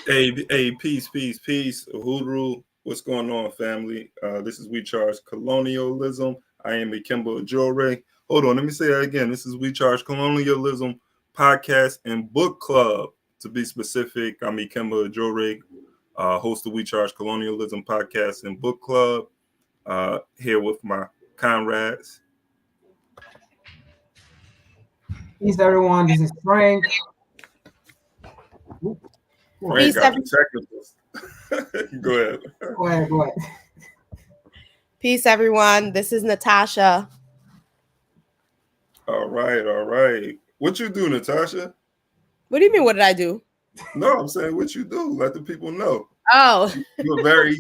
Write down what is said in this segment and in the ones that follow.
Hey, peace. Uhuru, what's going on, family? This is We Charge Colonialism. I am Ikemba Ajore. Hold on, let me say that again. This is We Charge Colonialism podcast and book club. To be specific, I'm Ikemba Ajore, host of We Charge Colonialism podcast and book club. Here with my comrades. Peace, everyone. This is Frank. Frank got the technicals. Go ahead. Go ahead. Peace, everyone. This is Natasha. All right. What you do, Natasha? What do you mean, what did I do? No, I'm saying what you do. Let the people know. Oh. You're very,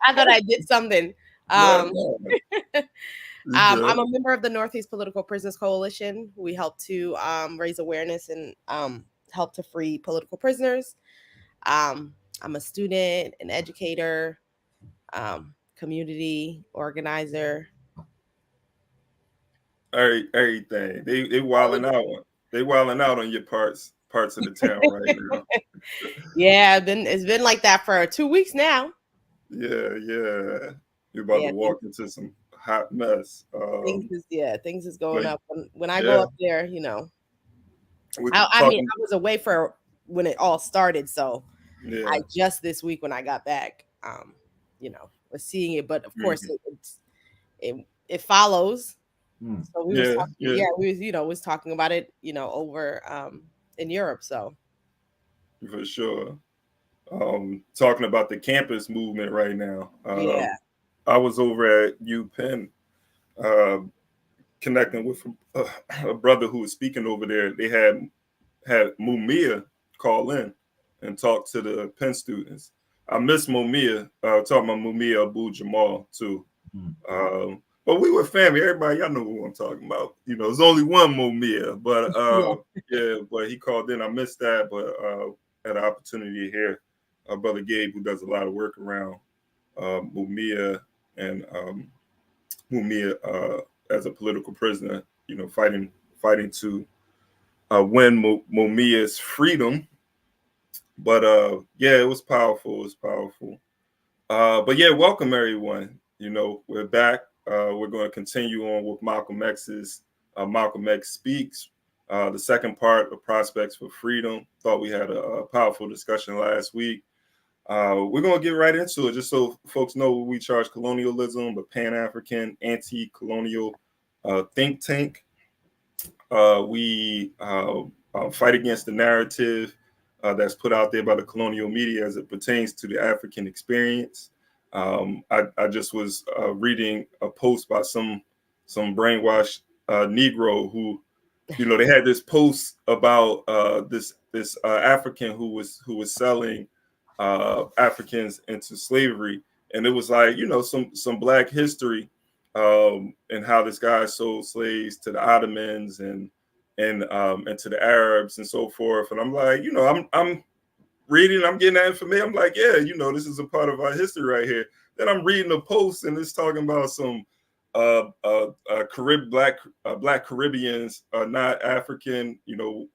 I thought I did something. No. I'm a member of the Northeast Political Prisoners Coalition. We help to raise awareness and help to free political prisoners. I'm a student, an educator, community organizer. Everything. They wilding out. They wilding out on your parts of the town right now. Yeah, it's been like that for 2 weeks now. Yeah. You're about to walk into some hot mess. Things is going up. When I go up there, I was away for when it all started, so I just this week when I got back, was seeing it, but of course it follows. So we was talking about it, over in Europe. So for sure, talking about the campus movement right now. I was over at UPenn, connecting with a brother who was speaking over there. They had Mumia call in and talk to the Penn students. I miss Mumia. Talking about Mumia Abu Jamal too. But we were family. Everybody, y'all know who I'm talking about. There's only one Mumia, but but he called in. I missed that, but had an opportunity to hear Brother Gabe, who does a lot of work around Mumia and Mumia as a political prisoner, fighting to win Mumia's freedom. But it was powerful. But welcome everyone. We're back. We're going to continue on with Malcolm X's Malcolm X Speaks, the second part of Prospects for Freedom. Thought we had a powerful discussion last week. We're going to get right into it, just so folks know. We Charge Colonialism, the Pan-Afrikan anti-colonial think tank. We fight against the narrative that's put out there by the colonial media as it pertains to the African experience. I just was reading a post by some brainwashed Negro who, they had this post about this African who was selling Africans into slavery, and it was like some Black history and how this guy sold slaves to the Ottomans and to the Arabs and so forth. And I'm like, I'm reading, I'm getting that information. I'm like, this is a part of our history right here. Then I'm reading a post and it's talking about some Black Caribbeans are not African.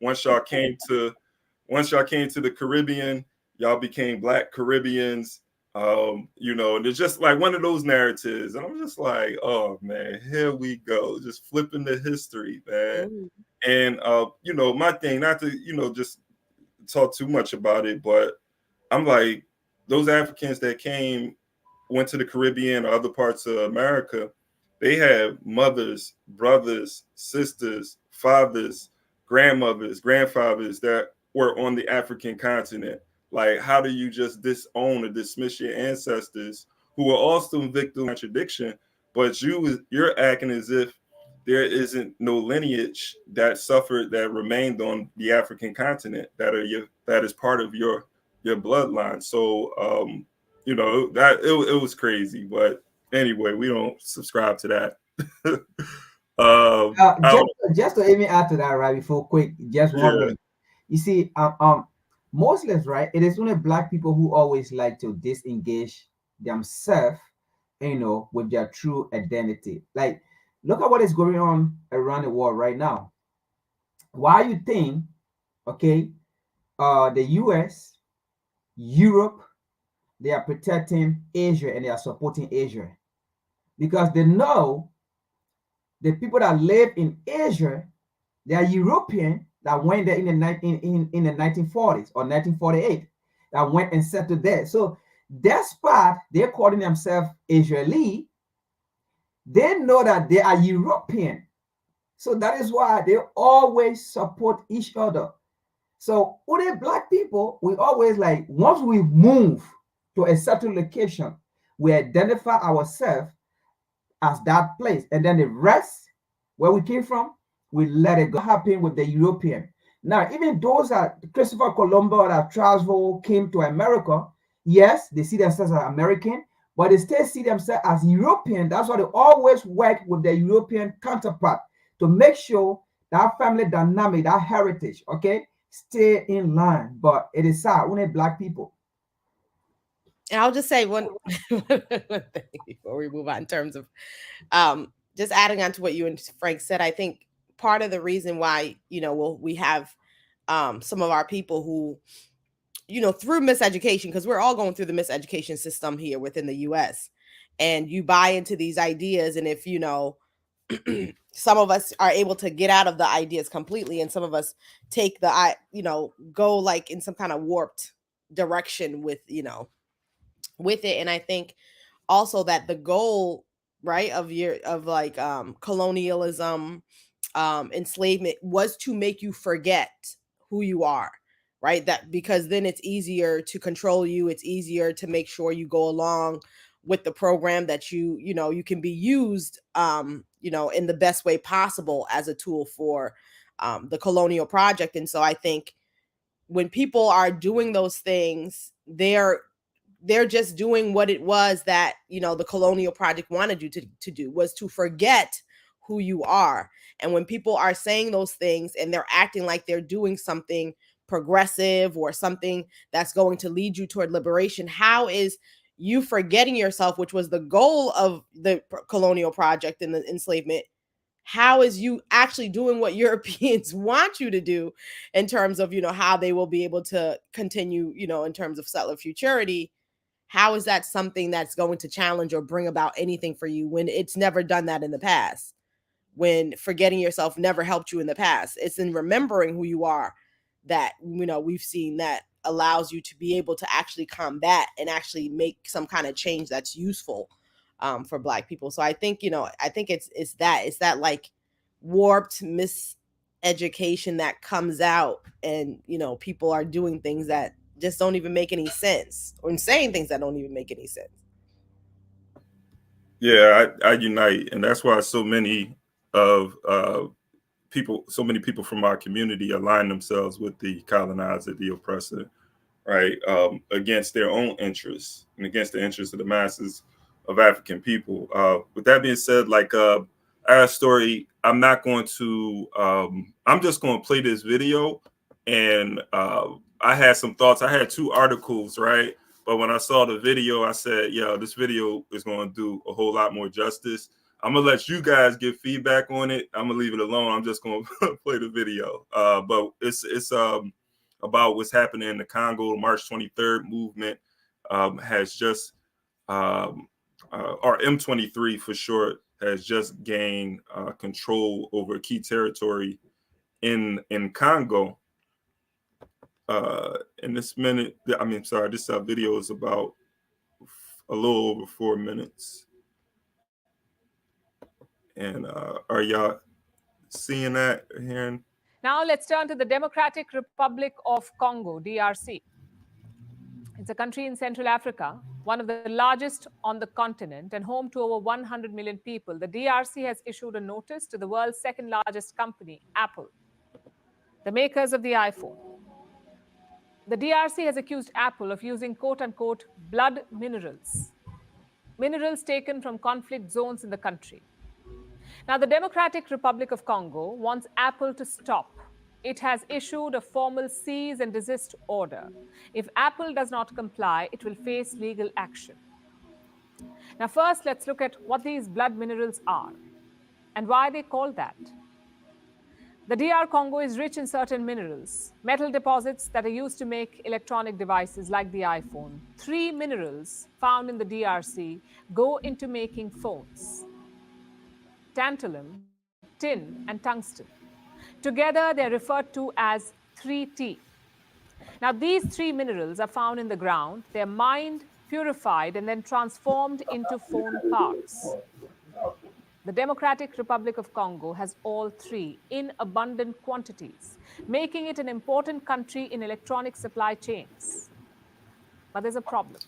Once y'all came to the Caribbean, y'all became Black Caribbeans. And it's just like one of those narratives. And I'm just like, oh man, here we go. Just flipping the history, man. And my thing, not to, just talk too much about it, but I'm like, those Africans that went to the Caribbean or other parts of America, they have mothers, brothers, sisters, fathers, grandmothers, grandfathers that were on the African continent. Like, how do you just disown or dismiss your ancestors who were also victim of contradiction, but you're acting as if there isn't no lineage that remained on the African continent that is part of your bloodline. So that it was crazy. But anyway, we don't subscribe to that. Just to even add to that, right? Before quick, just one minute. You see, Muslims, right? It is only Black people who always like to disengage themselves, with their true identity. Like, look at what is going on around the world right now. Why you think, the U.S., Europe, they are protecting Asia, and they are supporting Asia because they know the people that live in Asia, they are European that went there in the 1940s or 1948 that went and settled there. So despite they're calling themselves Israeli, they know that they are European. So that is why they always support each other. So with Black people, we always like, once we move to a certain location, we identify ourselves as that place. And then the rest, where we came from, we let it go. Happen with the European. Now, even those that Christopher Columbus that traveled, came to America, yes, they see themselves as American, but they still see themselves as European. That's why they always work with their European counterpart to make sure that family dynamic, that heritage, okay, stay in line. But it is sad when Black people. And I'll just say one thing before we move on in terms of just adding on to what you and Frank said. I think part of the reason why, we have some of our people who, through miseducation, because we're all going through the miseducation system here within the US, and you buy into these ideas. And if, some of us are able to get out of the ideas completely, and some of us take go like in some kind of warped direction with it. And I think also that the goal, right, of colonialism, enslavement, was to make you forget who you are, right? That because then it's easier to control you. It's easier to make sure you go along with the program, that you can be used in the best way possible as a tool for the colonial project. And so I think when people are doing those things, they're just doing what it was that the colonial project wanted you to do, was to forget who you are. And when people are saying those things and they're acting like they're doing something progressive or something that's going to lead you toward liberation, how is you forgetting yourself, which was the goal of the colonial project and the enslavement? How is you actually doing what Europeans want you to do in terms of, how they will be able to continue, in terms of settler futurity? How is that something that's going to challenge or bring about anything for you when it's never done that in the past? When forgetting yourself never helped you in the past? It's in remembering who you are that, we've seen that allows you to be able to actually combat and actually make some kind of change that's useful for Black people. So I think, it's that like warped miseducation that comes out, and, people are doing things that just don't even make any sense, or saying things that don't even make any sense. Yeah, I unite, and that's why so many people from our community align themselves with the colonizer, the oppressor, right, against their own interests and against the interests of the masses of African people. With that being said, our story, I'm not going to. I'm just going to play this video, and I had some thoughts. I had 2 articles, right? But when I saw the video, I said, "Yeah, this video is going to do a whole lot more justice." I'm gonna let you guys give feedback on it. I'm gonna leave it alone. I'm just gonna play the video. But it's about what's happening in the Congo. March 23rd movement has just, or M23 for short, has just gained control over a key territory in Congo. In this minute, this video is about a little over 4 minutes. And are y'all seeing that, hearing? Now let's turn to the Democratic Republic of Congo, DRC. It's a country in Central Africa, one of the largest on the continent and home to over 100 million people. The DRC has issued a notice to the world's second largest company, Apple, the makers of the iPhone. The DRC has accused Apple of using quote-unquote blood minerals taken from conflict zones in the country. Now, the Democratic Republic of Congo wants Apple to stop. It has issued a formal cease and desist order. If Apple does not comply, it will face legal action. Now, first, let's look at what these blood minerals are and why they call that. The DR Congo is rich in certain minerals, metal deposits that are used to make electronic devices like the iPhone. 3 minerals found in the DRC go into making phones: tantalum, tin, and tungsten. Together, they're referred to as 3T. Now, these 3 minerals are found in the ground. They're mined, purified, and then transformed into phone parts. The Democratic Republic of Congo has all 3 in abundant quantities, making it an important country in electronic supply chains. But there's a problem: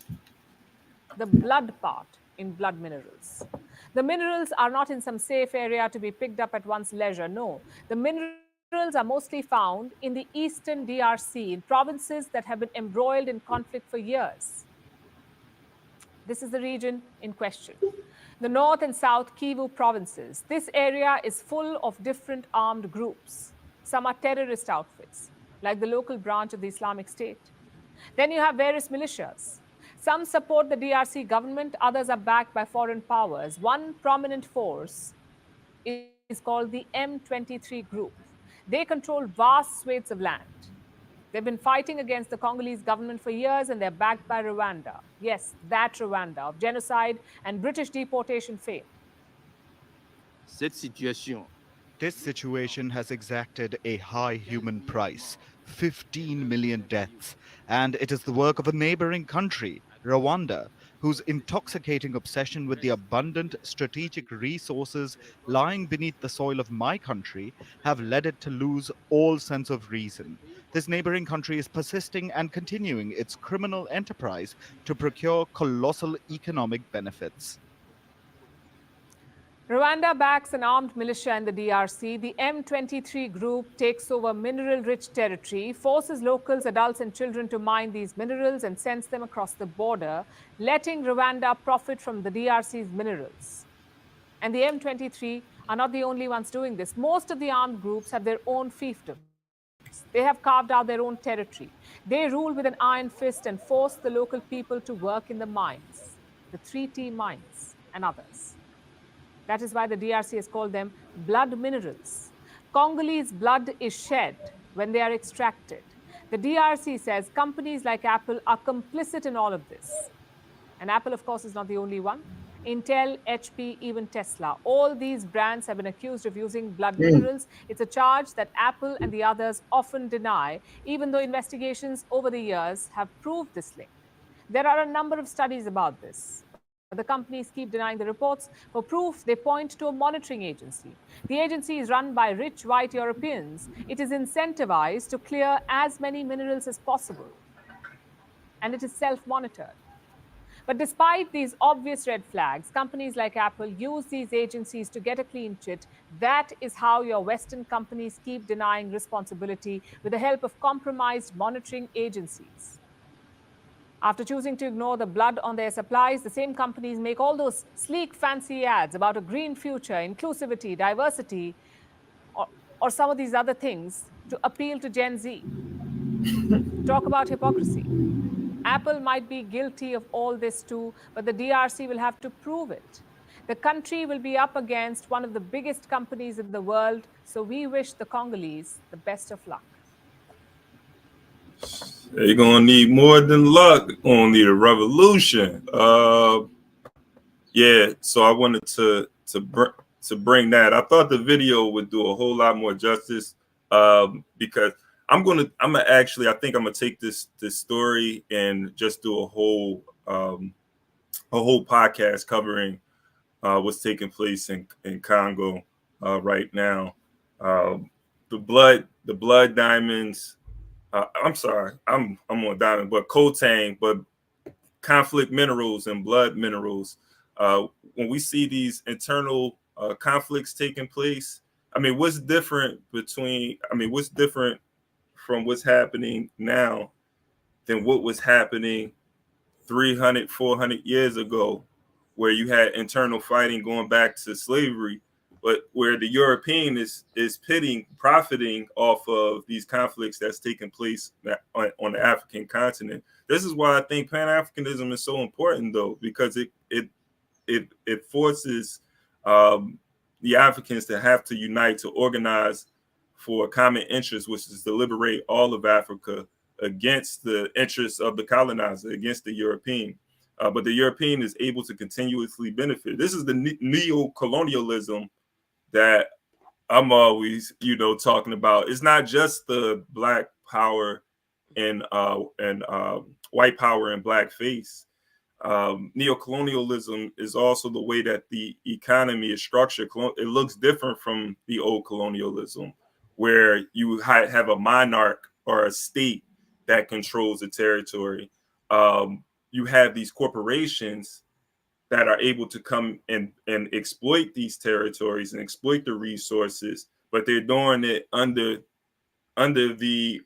the blood part in blood minerals. The minerals are not in some safe area to be picked up at one's leisure. No, the minerals are mostly found in the eastern DRC, in provinces that have been embroiled in conflict for years. This is the region in question. The North and South Kivu provinces. This area is full of different armed groups. Some are terrorist outfits, like the local branch of the Islamic State. Then you have various militias. Some support the DRC government, others are backed by foreign powers. One prominent force is called the M23 group. They control vast swathes of land. They've been fighting against the Congolese government for years, and they're backed by Rwanda. Yes, that Rwanda of genocide and British deportation fame. This situation has exacted a high human price, 15 million deaths, and it is the work of a neighboring country, Rwanda, whose intoxicating obsession with the abundant strategic resources lying beneath the soil of my country have led it to lose all sense of reason. This neighboring country is persisting and continuing its criminal enterprise to procure colossal economic benefits. Rwanda backs an armed militia in the DRC. The M23 group takes over mineral-rich territory, forces locals, adults, and children to mine these minerals and sends them across the border, letting Rwanda profit from the DRC's minerals. And the M23 are not the only ones doing this. Most of the armed groups have their own fiefdoms. They have carved out their own territory. They rule with an iron fist and force the local people to work in the mines, the 3T mines and others. That is why the DRC has called them blood minerals. Congolese blood is shed when they are extracted. The DRC says companies like Apple are complicit in all of this. And Apple, of course, is not the only one. Intel, HP, even Tesla. All these brands have been accused of using blood minerals. It's a charge that Apple and the others often deny, even though investigations over the years have proved this link. There are a number of studies about this. The companies keep denying the reports. For proof, they point to a monitoring agency. The agency is run by rich white Europeans. It is incentivized to clear as many minerals as possible. And it is self-monitored. But despite these obvious red flags, companies like Apple use these agencies to get a clean chit. That is how your Western companies keep denying responsibility with the help of compromised monitoring agencies. After choosing to ignore the blood on their supplies, the same companies make all those sleek, fancy ads about a green future, inclusivity, diversity, or some of these other things to appeal to Gen Z. Talk about hypocrisy. Apple might be guilty of all this too, but the DRC will have to prove it. The country will be up against one of the biggest companies in the world, so we wish the Congolese the best of luck. They're gonna need more than luck. They're gonna need a revolution. Yeah. So I wanted to bring that. I thought the video would do a whole lot more justice because I think I'm gonna take this story and just do a whole podcast covering what's taking place in Congo right now. The blood diamonds. I'm sorry, I'm on diamond, but coltan, but conflict minerals and blood minerals. When we see these internal conflicts taking place, what's different from what's happening now than what was happening 300, 400 years ago, where you had internal fighting going back to slavery, but where the European is profiting off of these conflicts that's taking place on the African continent. This is why I think Pan-Africanism is so important, though, because it forces the Africans to have to unite, to organize for a common interest, which is to liberate all of Africa against the interests of the colonizer, against the European. But the European is able to continuously benefit. This is the neo-colonialism that I'm always, talking about. It's not just the black power and white power and blackface. Neo-colonialism is also the way that the economy is structured. It looks different from the old colonialism, where you have a monarch or a state that controls the territory. You have these corporations that are able to come and exploit these territories and exploit the resources, but they're doing it under the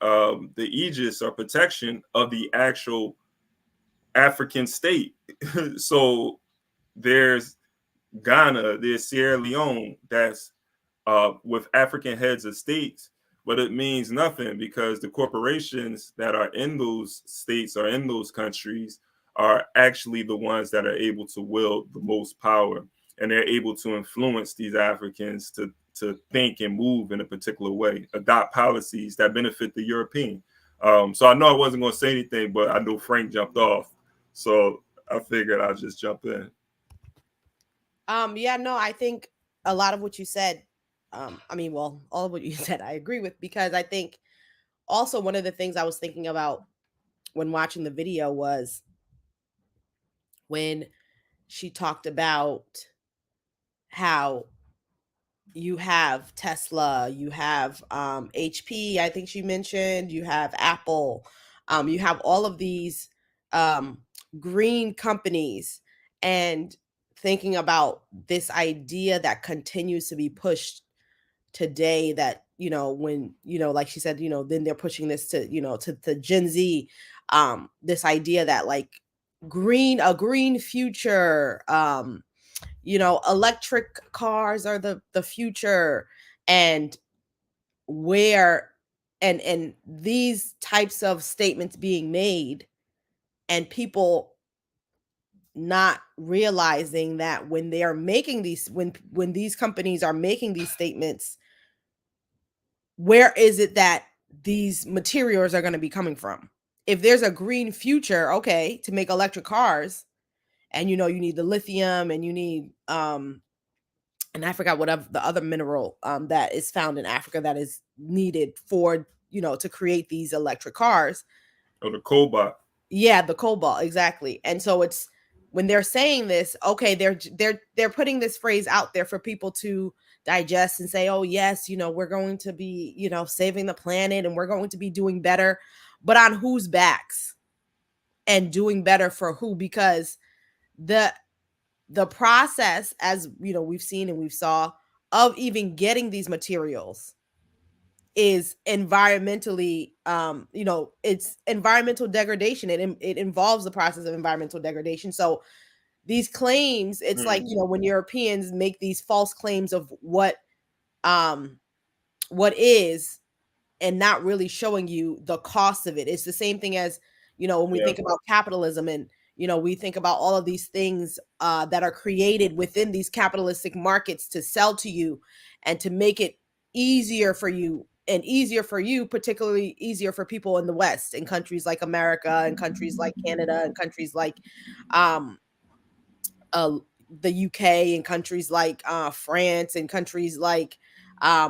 aegis or protection of the actual African state. So there's Ghana, there's Sierra Leone, that's with African heads of states, but it means nothing because the corporations that are in those states or in those countries are actually the ones that are able to wield the most power, and they're able to influence these Africans to think and move in a particular way, adopt policies that benefit the European. So I know I wasn't going to say anything, but I know Frank jumped off, so I figured I'd just jump in. Yeah, no, I think a lot of what you said, all of what you said, I agree with, because I think also one of the things I was thinking about when watching the video was when she talked about how you have Tesla, you have HP, I think she mentioned, you have Apple, you have all of these green companies, and thinking about this idea that continues to be pushed today, that when like she said, then they're pushing this to to Gen Z, this idea that like a green future, electric cars are the future, and where and these types of statements being made, and people not realizing that when they are making these, when these companies are making these statements, where is it that these materials are going to be coming from? If there's a green future, okay, to make electric cars, and you need the lithium, and you need and I forgot what the other mineral that is found in Africa that is needed for to create these electric cars. Oh, the cobalt. Yeah, the cobalt, exactly. And so it's when they're saying this, okay, they're putting this phrase out there for people to digest and say, oh yes, we're going to be saving the planet, and we're going to be doing better, but on whose backs, and doing better for who? Because the process, as we've seen and we've saw, of even getting these materials is environmentally it's environmental degradation. It involves the process of environmental degradation. So these claims, it's like when Europeans make these false claims of what is, and not really showing you the cost of it. It's the same thing as when we think about capitalism, and we think about all of these things that are created within these capitalistic markets to sell to you and to make it easier for you, and easier for you, particularly easier for people in the West, in countries like America, and countries like Canada, and countries like the UK, and countries like France, and countries like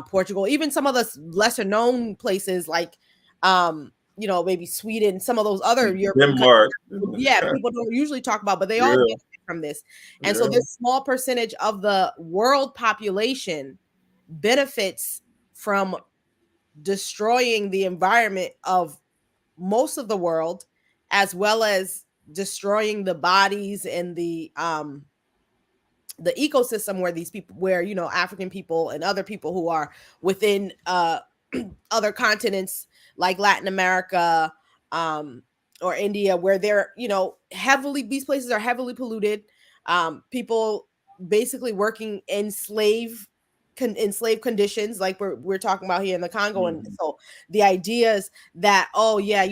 Portugal, even some of the lesser known places like maybe Sweden, some of those other European Denmark. People don't usually talk about, but they all benefit from this. And so this small percentage of the world population benefits from destroying the environment of most of the world, as well as destroying the bodies and the ecosystem where these people, where African people and other people who are within other continents like Latin America or India, where they're these places are heavily polluted, people basically working in slave conditions, like we're talking about here in the Congo. And so the idea is that, oh yeah,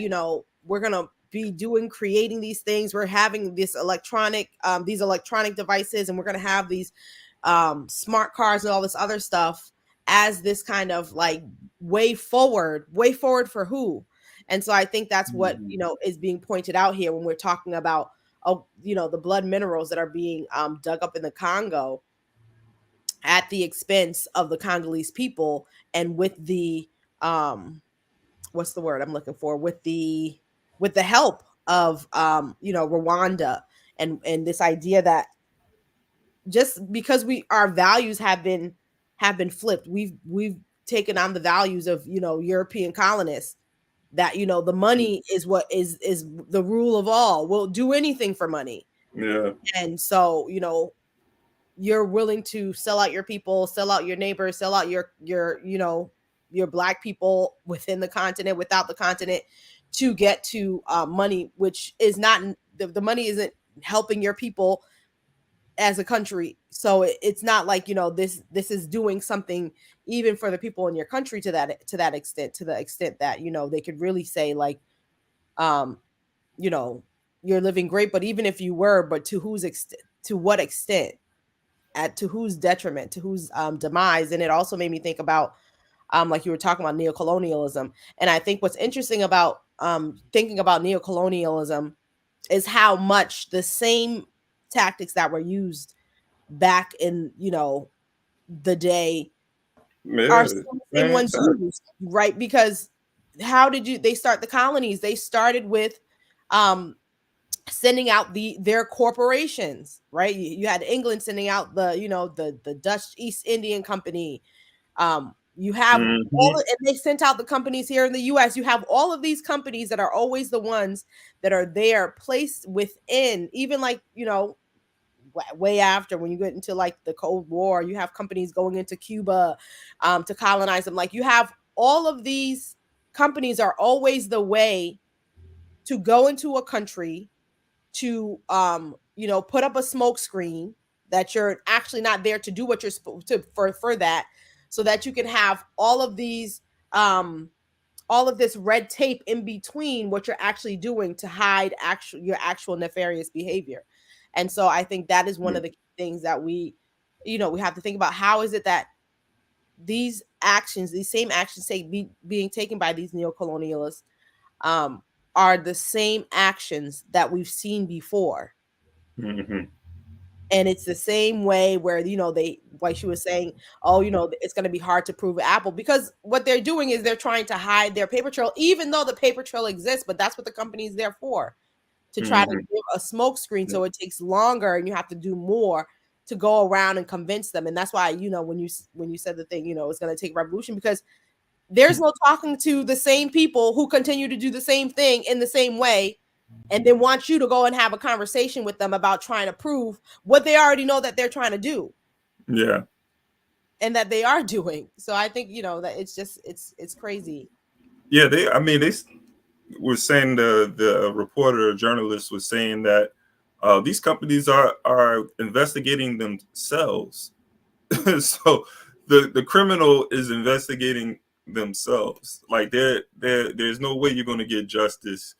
we're gonna be creating these things, we're having these electronic devices, and we're gonna have these smart cars and all this other stuff, as this kind of like way forward for who? And so I think that's what, you know, is being pointed out here when we're talking about, you know, the blood minerals that are being dug up in the Congo at the expense of the Congolese people, and with the what's the word I'm looking for, with the help of you know, Rwanda, and this idea that just because our values have been flipped, we've taken on the values of, you know, European colonists, that, you know, the money is what is the rule of all. We'll do anything for money. Yeah. And so, you know, you're willing to sell out your people, sell out your neighbors, sell out your you know, your Black people within the continent, without the continent, to get to money, which is not, the money isn't helping your people as a country. So it's not like, you know, this is doing something even for the people in your country to that extent, to the extent that, you know, they could really say like, you know, you're living great, but even if you were, but to whose extent, to what extent, to whose detriment, to whose demise. And it also made me think about, like you were talking about, neocolonialism. And I think what's interesting about thinking about neocolonialism is how much the same tactics that were used back in, you know, the day are still the same ones used, right? Because how did they start the colonies? They started with sending out their corporations, right? You had England sending out the, you know, the Dutch East Indian Company. You have all and they sent out the companies here in the US. You have all of these companies that are always the ones that are there, placed within, even like, you know, way after, when you get into like the Cold War, you have companies going into Cuba to colonize them. Like, you have all of these companies are always the way to go into a country to you know, put up a smoke screen that you're actually not there to do what you're supposed to for that, so that you can have all of these all of this red tape in between what you're actually doing to hide your actual nefarious behavior. And so I think that is one of the things that we, you know, we have to think about. How is it that these actions, these same actions being taken by these neocolonialists are the same actions that we've seen before? And it's the same way where, you know, they, like she was saying, oh, you know, it's going to be hard to prove Apple, because what they're doing is they're trying to hide their paper trail, even though the paper trail exists. But that's what the company is there for, to try to give a smoke screen, so it takes longer and you have to do more to go around and convince them. And that's why, you know, when you said the thing, you know, it's going to take revolution, because there's no talking to the same people who continue to do the same thing in the same way, and then want you to go and have a conversation with them about trying to prove what they already know that they're trying to do. Yeah. And that they are doing. So I think, you know, that it's just, it's crazy. Yeah, they were saying, the reporter or journalist was saying that these companies are investigating themselves. So the criminal is investigating themselves. Like, there's no way you're going to get justice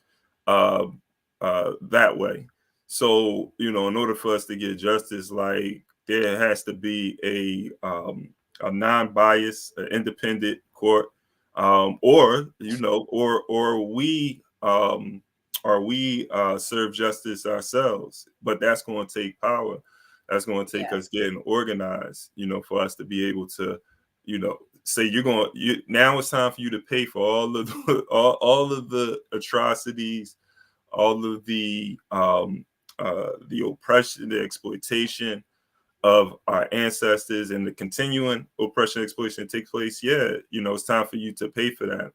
that way. So, you know, in order for us to get justice, like, there has to be a non-biased, independent court, or, you know, or we serve justice ourselves. But that's going to take power. That's going to take us getting organized, you know, for us to be able to, you know, say now it's time for you to pay for all of the, all of the atrocities, all of the oppression, the exploitation of our ancestors, and the continuing oppression and exploitation that takes place. Yeah, you know, it's time for you to pay for that.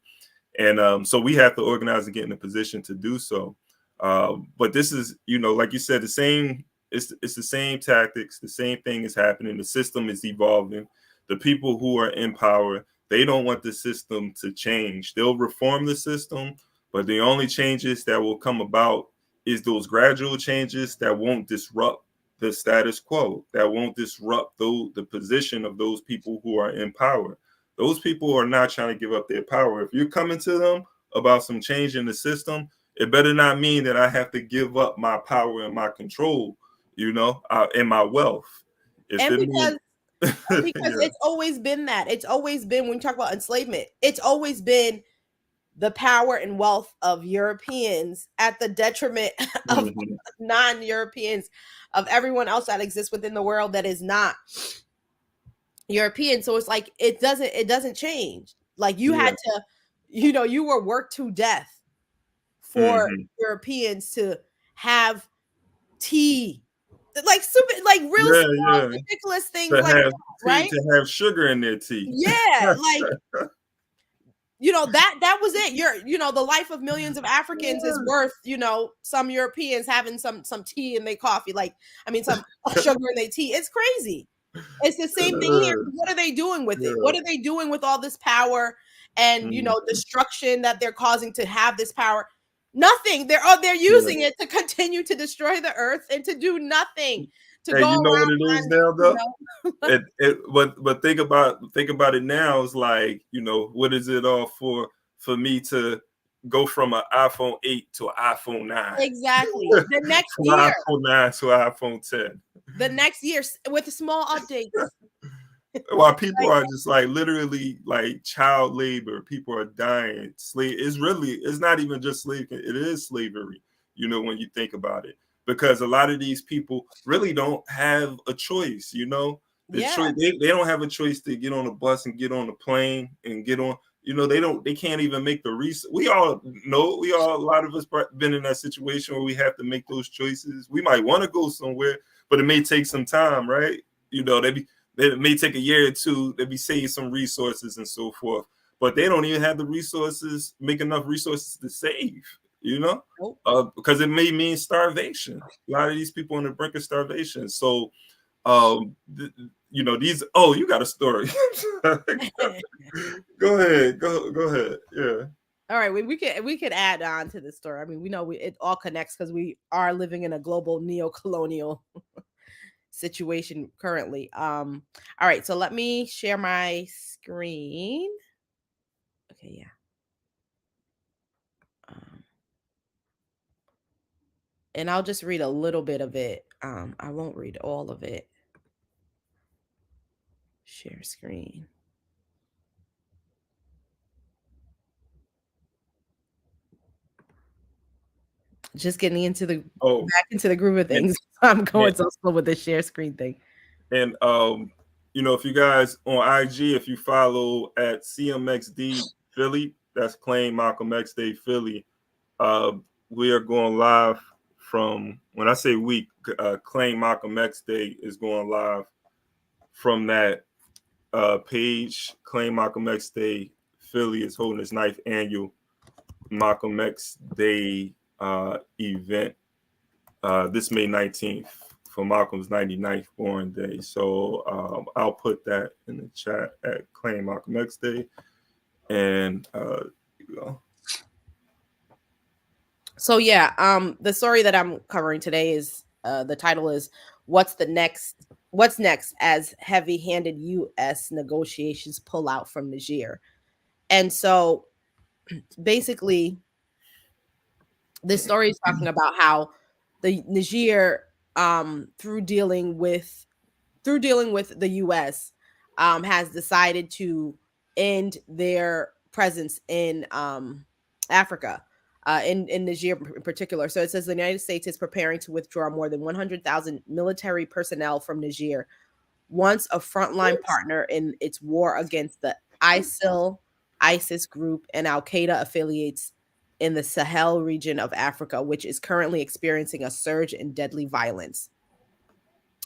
And so we have to organize and get in a position to do so. But this is, you know, like you said, it's the same tactics, the same thing is happening. The system is evolving. The people who are in power, they don't want the system to change. They'll reform the system, but the only changes that will come about is those gradual changes that won't disrupt the status quo, that won't disrupt the position of those people who are in power. Those people are not trying to give up their power. If you're coming to them about some change in the system, it better not mean that I have to give up my power and my control, you know, and my wealth. And because Because it's always been that. It's always been, when you talk about enslavement, it's always been the power and wealth of Europeans at the detriment of non-Europeans, of everyone else that exists within the world that is not European. So it's like it doesn't change. Like you had to, you were worked to death for Europeans to have tea, like super, like real small, ridiculous things like that, right? To have sugar in their tea. Yeah, like that was it. The life of millions of Africans is worth, some Europeans having some tea in their coffee, some sugar in their tea. It's crazy. It's the same thing here. What are they doing with it? What are they doing with all this power and destruction that they're causing to have this power? Nothing. They're using it to continue to destroy the earth and to do nothing. To hey, go you know what it is now, though. But think about it now. It's like, what is it all for me to go from an iPhone 8 to an iPhone 9? Exactly. The next year, iPhone 9 to an iPhone 10. The next year with small updates. While people are just like literally like child labor, people are dying. It's not even just slavery. It is slavery, when you think about it, because a lot of these people really don't have a choice. They don't have a choice to get on a bus and get on a plane and get on. They can't even make the research. A lot of us been in that situation where we have to make those choices. We might want to go somewhere, but it may take some time, right? It may take a year or two. They'd be saving some resources and so forth, but they don't even have the resources, make enough resources to save, because it may mean starvation. A lot of these people on the brink of starvation. So, these. Oh, you got a story. Go ahead. Go ahead. Yeah. All right, we could add on to the story. I mean, we know it all connects because we are living in a global neo-colonial situation currently. All right, so let me share my screen. Okay, yeah. And I'll just read a little bit of it. I won't read all of it. Share screen. Just getting into back into the groove of things. I'm going so slow with the share screen thing. And if you guys on IG, if you follow at CMXD Philly, that's Claim Malcolm X Day Philly. We are going live from, when I say we, Claim Malcolm X Day is going live from that page. Claim Malcolm X Day Philly is holding its 9th annual Malcolm X Day event this May 19th for Malcolm's 99th born day. So I'll put that in the chat at Claim Malcolm X Day. And So yeah, the story that I'm covering today is the title is What's Next as Heavy-Handed U.S. Negotiations Pull Out from Niger. And so basically this story is talking about how the Niger, through dealing with the U.S., has decided to end their presence in Africa, in Niger in particular. So it says the United States is preparing to withdraw more than 100,000 military personnel from Niger, once a frontline partner in its war against the ISIS group and Al-Qaeda affiliates in the Sahel region of Africa, which is currently experiencing a surge in deadly violence.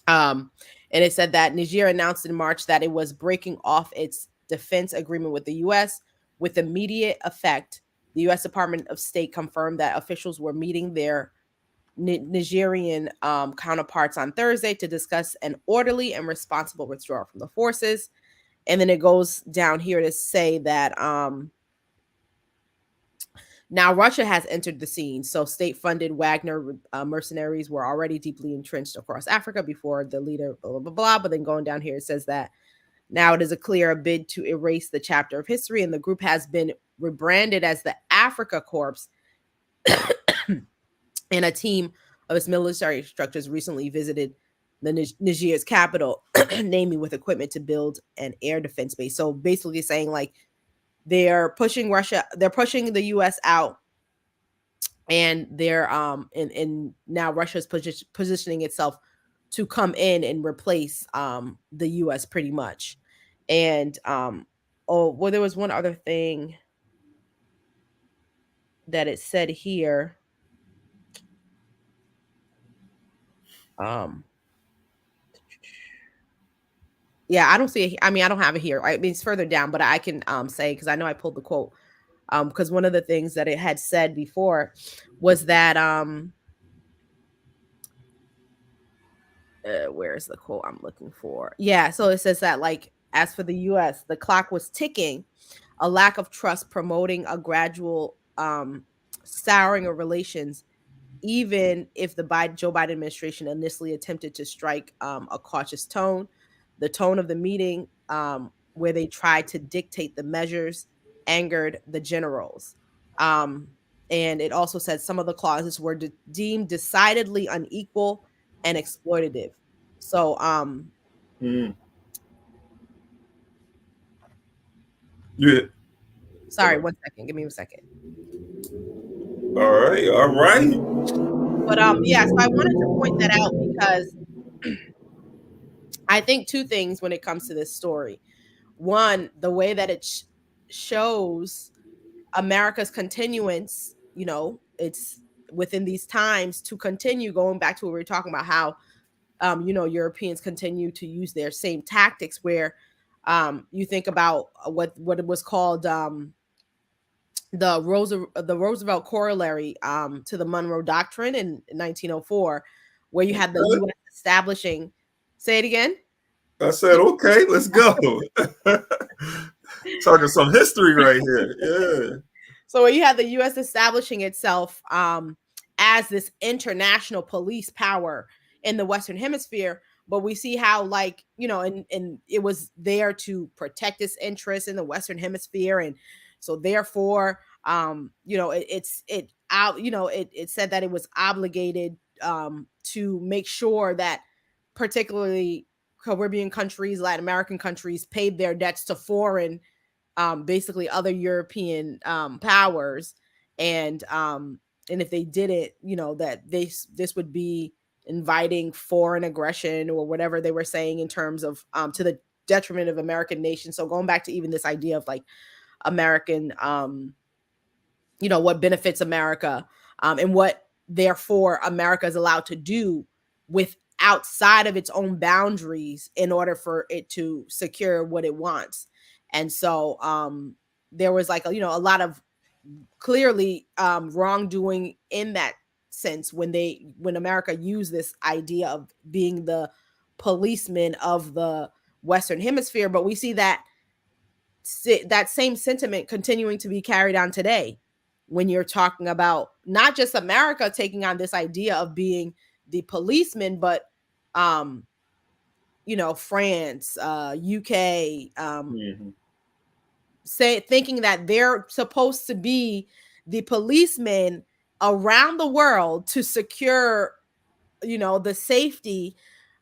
And it said that Niger announced in March that it was breaking off its defense agreement with the U.S. with immediate effect. The U.S. Department of State confirmed that officials were meeting their Nigerian counterparts on Thursday to discuss an orderly and responsible withdrawal from the forces. And then it goes down here to say that now Russia has entered the scene. So state-funded Wagner mercenaries were already deeply entrenched across Africa before the leader, blah, blah, blah, blah. But then going down here, it says that now it is a clear bid to erase the chapter of history, and the group has been rebranded as the Africa Corps. And a team of its military instructors recently visited the Niger's capital namely with equipment to build an air defense base. So basically saying like they're pushing the US out, and they're and now Russia's positioning itself to come in and replace the US pretty much. And well, there was one other thing that it said here. Yeah, I don't see it. I mean, I don't have it here. I mean, it's further down, but I can say, because I know I pulled the quote. Because one of the things that it had said before was that where's the quote I'm looking for? Yeah, so it says that, like, as for the US, the clock was ticking, a lack of trust promoting a gradual souring of relations, even if the Joe Biden administration initially attempted to strike a cautious tone. The tone of the meeting, where they tried to dictate the measures, angered the generals. And it also said some of the clauses were deemed decidedly unequal and exploitative. So, Yeah. Sorry, 1 second. Give me a second. All right. But yeah, so I wanted to point that out because I think two things when it comes to this story. One, the way that it shows America's continuance, you know, it's within these times to continue going back to what we were talking about, how, you know, Europeans continue to use their same tactics, where you think about what it was called the Roosevelt corollary to the Monroe Doctrine in 1904, where you had the U.S. establishing. Say it again. I said, okay, let's go. Talking some history right here. Yeah. So you had the U.S. establishing itself as this international police power in the Western Hemisphere, but we see how, like, you know, and it was there to protect its interests in the Western Hemisphere, and so therefore, you know, it said that it was obligated to make sure that particularly Caribbean countries, Latin American countries, paid their debts to foreign, basically other European powers, and if they didn't, you know, that this would be inviting foreign aggression or whatever they were saying in terms of to the detriment of American nations. So going back to even this idea of like American, you know, what benefits America, and what therefore America is allowed to do with outside of its own boundaries in order for it to secure what it wants. And so there was like, you know, a lot of clearly wrongdoing in that sense when America used this idea of being the policeman of the Western Hemisphere. But we see that same sentiment continuing to be carried on today when you're talking about not just America taking on this idea of being the policeman, but you know, France, UK, thinking that they're supposed to be the policemen around the world to secure, you know, the safety,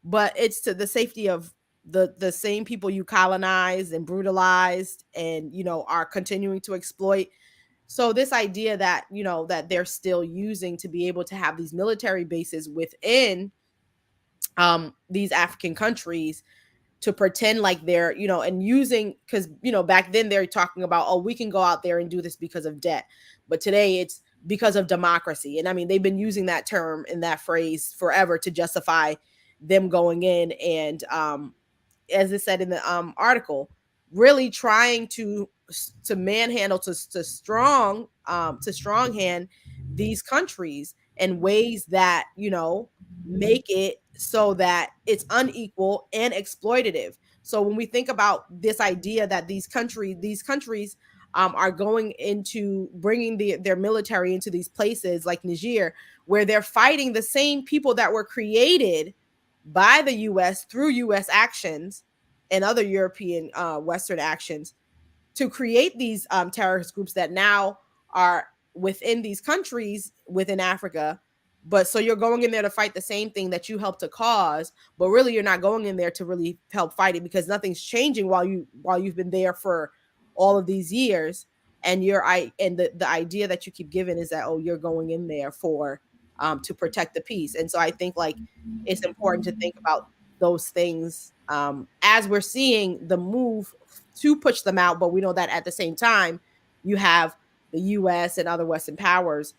but it's to the safety of the same people you colonized and brutalized and, you know, are continuing to exploit. So this idea that, you know, that they're still using to be able to have these military bases within these African countries to pretend like they're, you know, and using, because, you know, back then they're talking about, oh, we can go out there and do this because of debt. But today it's because of democracy. And I mean, they've been using that term and that phrase forever to justify them going in and, as it said in the article, really trying to manhandle, to stronghand these countries in ways that, you know, make it so that it's unequal and exploitative. So when we think about this idea that these countries are going into bringing their military into these places like Niger, where they're fighting the same people that were created by the U.S. through U.S. actions and other European Western actions to create these terrorist groups that now are within these countries within Africa, But so you're going in there to fight the same thing that you helped to cause, but really you're not going in there to really help fight it, because nothing's changing while you've been there for all of these years. And the idea that you keep giving is that, oh, you're going in there for to protect the peace. And so I think like it's important to think about those things as we're seeing the move to push them out. But we know that at the same time, you have the US and other Western powers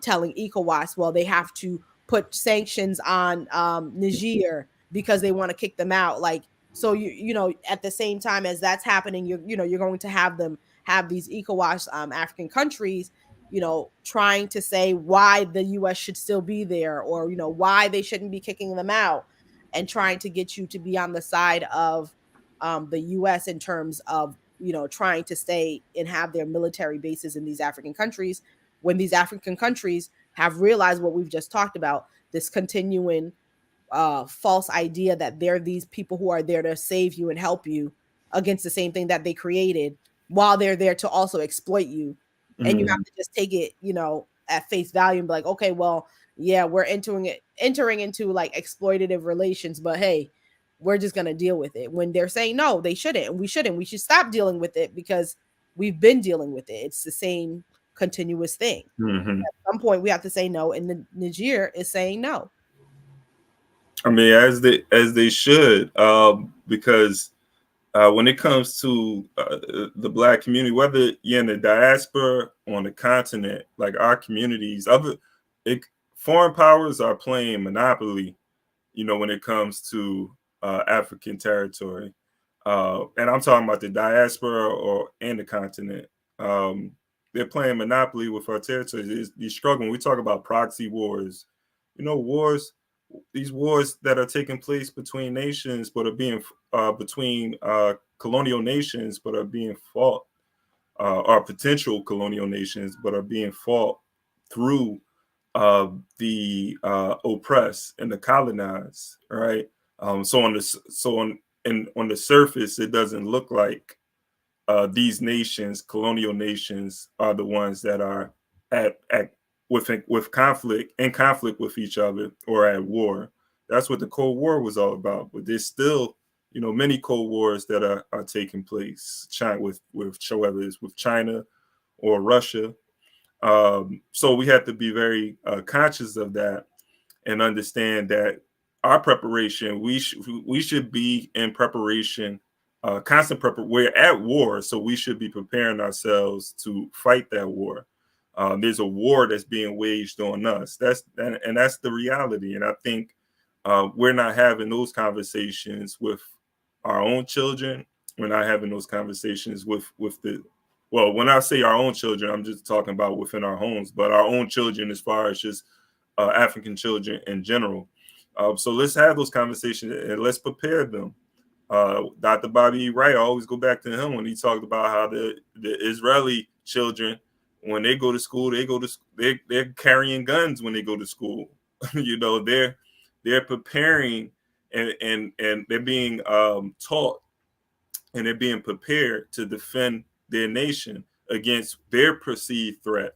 telling ECOWAS, well, they have to put sanctions on Niger because they want to kick them out. Like, so you know, at the same time as that's happening, you're going to have them have these ECOWAS African countries, you know, trying to say why the US should still be there, or, you know, why they shouldn't be kicking them out, and trying to get you to be on the side of the US in terms of, you know, trying to stay and have their military bases in these African countries, when these African countries have realized what we've just talked about, this continuing false idea that they're these people who are there to save you and help you against the same thing that they created, while they're there to also exploit you. And you have to just take it, you know, at face value and be like, okay, well, yeah, we're entering into like exploitative relations, but hey, we're just going to deal with it. When they're saying, no, they shouldn't, and we should stop dealing with it because we've been dealing with it. It's the same continuous thing. At some point we have to say no, and the Niger is saying no. I mean, as they should, because when it comes to the Black community, whether you're in the diaspora or on the continent, like our communities, foreign powers are playing monopoly, you know, when it comes to African territory. And I'm talking about the diaspora and the continent. They're playing monopoly with our territory. These struggling. We talk about proxy wars, you know, these wars that are taking place between nations, but are being between colonial nations, but are being fought, or potential colonial nations, but are being fought through the oppressed and the colonized, right? So on the surface, it doesn't look like these nations, colonial nations, are the ones that are with conflict with each other or at war. That's what the Cold War was all about. But there's still, you know, many Cold Wars that are taking place. With whether it's with China or Russia. So we have to be very conscious of that and understand that our preparation, we should be in preparation, constant preparation. We're at war, so we should be preparing ourselves to fight that war. There's a war that's being waged on us. That's the reality. And I think we're not having those conversations with our own children. We're not having those conversations with well, when I say our own children, I'm just talking about within our homes, but our own children as far as just African children in general. So let's have those conversations and let's prepare them. Dr. Bobby Wright, I always go back to him when he talked about how the Israeli children, when they go to school, they're carrying guns when they go to school. You know, they're preparing and they're being taught and they're being prepared to defend their nation against their perceived threat.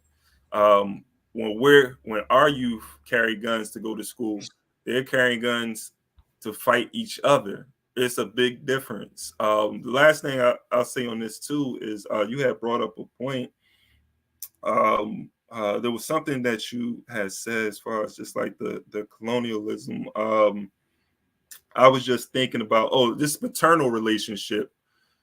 When our youth carry guns to go to school, they're carrying guns to fight each other. It's a big difference. The last thing I'll say on this too is you had brought up a point. There was something that you had said as far as just like the colonialism. I was just thinking about this paternal relationship,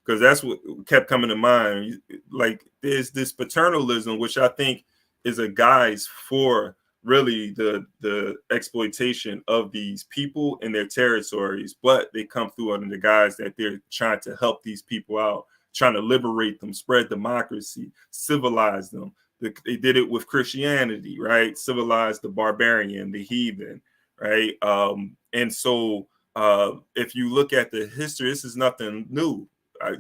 because that's what kept coming to mind. Like there's this paternalism, which I think is a guise for really the exploitation of these people in their territories, but they come through under the guise that they're trying to help these people out, trying to liberate them, spread democracy, civilize them. They did it with Christianity, right? Civilize the barbarian, the heathen, right? And so if you look at the history, this is nothing new.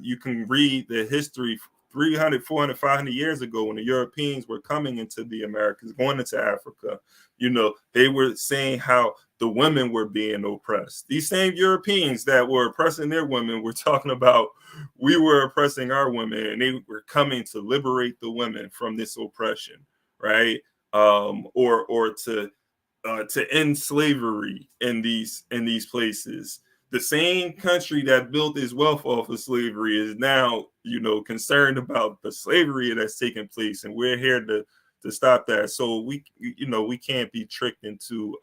You can read the history 300, 400, 500 years ago when the Europeans were coming into the Americas, going into Africa. You know, they were saying how the women were being oppressed. These same Europeans that were oppressing their women were talking about we were oppressing our women, and they were coming to liberate the women from this oppression, right? Or to to end slavery in these places. The same country that built its wealth off of slavery is now, concerned about the slavery that's taking place, and we're here to stop that. So we can't be tricked into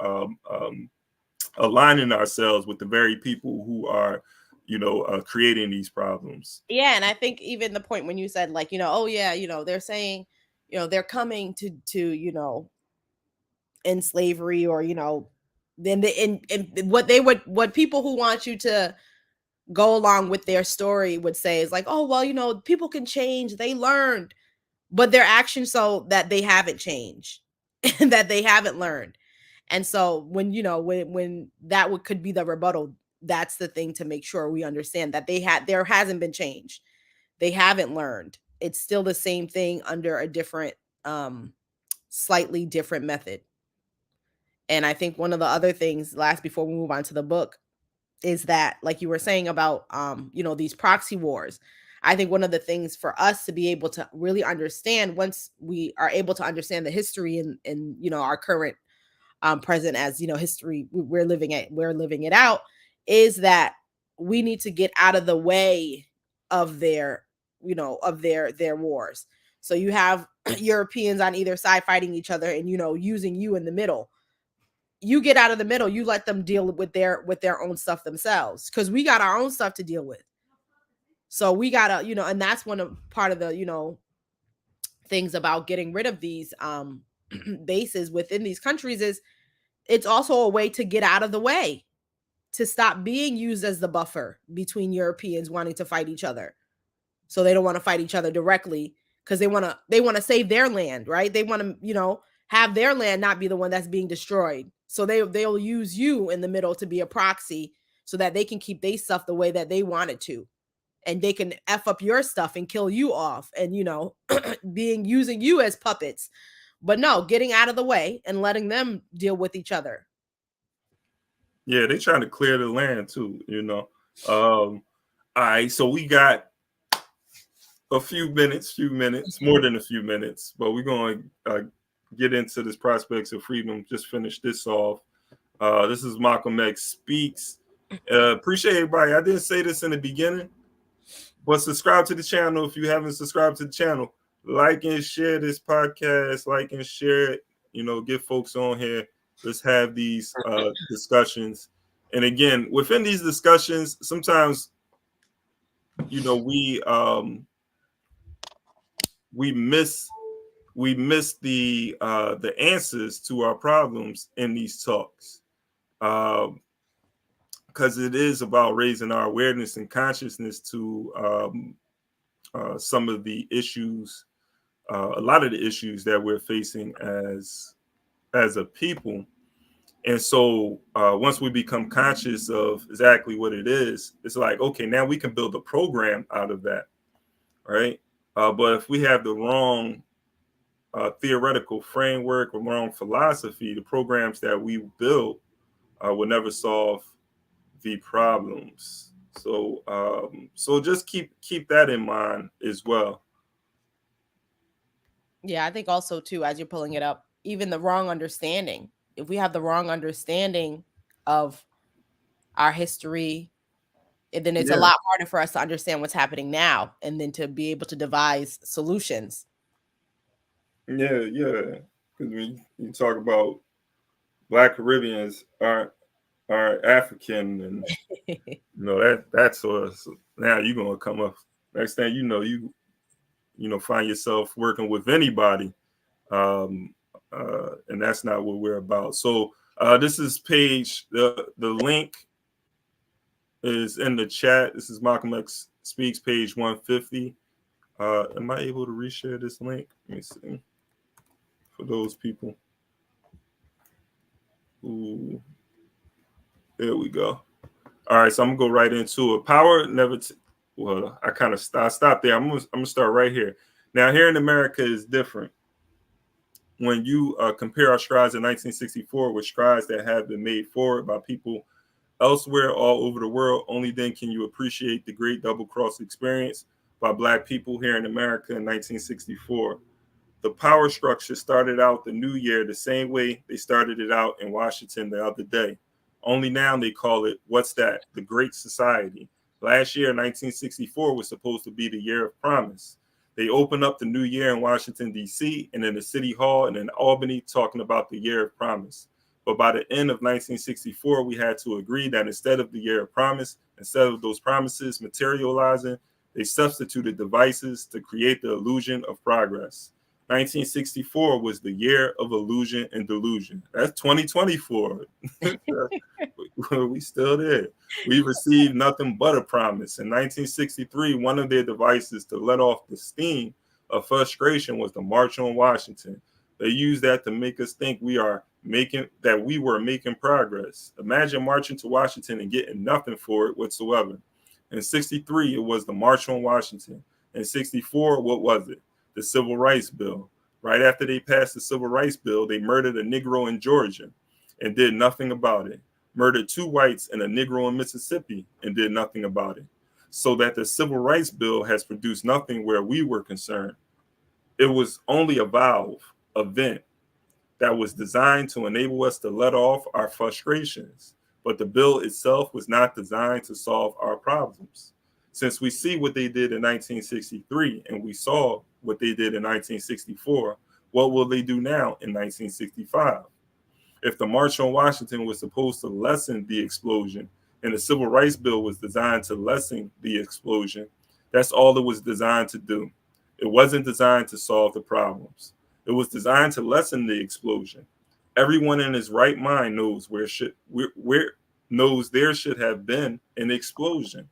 aligning ourselves with the very people who are, creating these problems. Yeah, and I think even the point when you said, like, oh yeah, they're saying, they're coming to end slavery, or then what people who want you to go along with their story would say is like, oh well, people can change, they learned, but their actions so that they haven't changed and that they haven't learned. And so when that could be the rebuttal, that's the thing to make sure we understand, that there hasn't been change, they haven't learned, it's still the same thing under a different slightly different method. And I think one of the other things, last before we move on to the book, is that, like you were saying about these proxy wars, I think one of the things for us to be able to really understand, once we are able to understand the history and our current present as history we're living it out, is that we need to get out of the way of their wars. So you have Europeans on either side fighting each other and using you in the middle. You get out of the middle, you let them deal with their own stuff themselves, because we got our own stuff to deal with. So we gotta, and that's part of the things about getting rid of these bases within these countries, is it's also a way to get out of the way, to stop being used as the buffer between Europeans wanting to fight each other. So they don't want to fight each other directly, because they want to save their land, right? They want to have their land not be the one that's being destroyed. So they'll use you in the middle to be a proxy, so that they can keep their stuff the way that they want it to, and they can F up your stuff and kill you off, and using you as puppets. But no, getting out of the way and letting them deal with each other. Yeah, they're trying to clear the land too, all right, so we got a few minutes, more than a few minutes, but we're going to get into this Prospects of Freedom. Just finish this off. This is Malcolm X Speaks. Appreciate everybody. I didn't say this in the beginning, but subscribe to the channel if you haven't subscribed to the channel. Like and share this podcast. Like and share it. Get folks on here. Let's have these discussions. And again, within these discussions, sometimes we miss the answers to our problems in these talks, because it is about raising our awareness and consciousness to some of the issues, a lot of the issues that we're facing as a people. And so once we become conscious of exactly what it is, it's like, okay, now we can build a program out of that, right? But if we have the wrong theoretical framework or wrong philosophy, the programs that we build will never solve the problems. So so just keep that in mind as well. Yeah, I think also too, as you're pulling it up, even the wrong understanding. If we have the wrong understanding of our history, then it's a lot harder for us to understand what's happening now, and then to be able to devise solutions. Yeah. Because when you talk about Black Caribbeans are African, and that's us. Now you're gonna come up. Next thing you find yourself working with anybody, and that's not what we're about. So this is page, the link is in the chat. This is Malcolm X Speaks, page 150. Am I able to reshare this link? Let me see. For those people. Ooh. There we go. All right, so I'm gonna go right into it. Power never. Well, I stopped there. I'm gonna start right here. Now, here in America is different. When you compare our strides in 1964 with strides that have been made forward by people elsewhere all over the world, only then can you appreciate the great double-cross experience by Black people here in America in 1964. the power structure started out the new year the same way they started it out in Washington the other day. Only now they call it, what's that? The Great Society. Last year, 1964, was supposed to be the year of promise. They opened up the new year in Washington, D.C., and in the City Hall and in Albany, talking about the year of promise. But by the end of 1964, we had to agree that instead of the year of promise, instead of those promises materializing, they substituted devices to create the illusion of progress. 1964 was the year of illusion and delusion. That's 2024. We still there. We received nothing but a promise. In 1963, one of their devices to let off the steam of frustration was the March on Washington. They used that to make us think we were making progress. Imagine marching to Washington and getting nothing for it whatsoever. In 63, it was the March on Washington. In 64, what was it? The Civil Rights Bill. Right after they passed the Civil Rights Bill, they murdered a Negro in Georgia and did nothing about it. Murdered 2 whites and a Negro in Mississippi and did nothing about it. So that the Civil Rights Bill has produced nothing where we were concerned. It was only a valve, a vent, that was designed to enable us to let off our frustrations. But the bill itself was not designed to solve our problems. Since we see what they did in 1963 and we saw what they did in 1964, what will they do now in 1965? If the March on Washington was supposed to lessen the explosion and the Civil Rights Bill was designed to lessen the explosion, that's all it was designed to do. It wasn't designed to solve the problems. It was designed to lessen the explosion. Everyone in his right mind knows there should have been an explosion.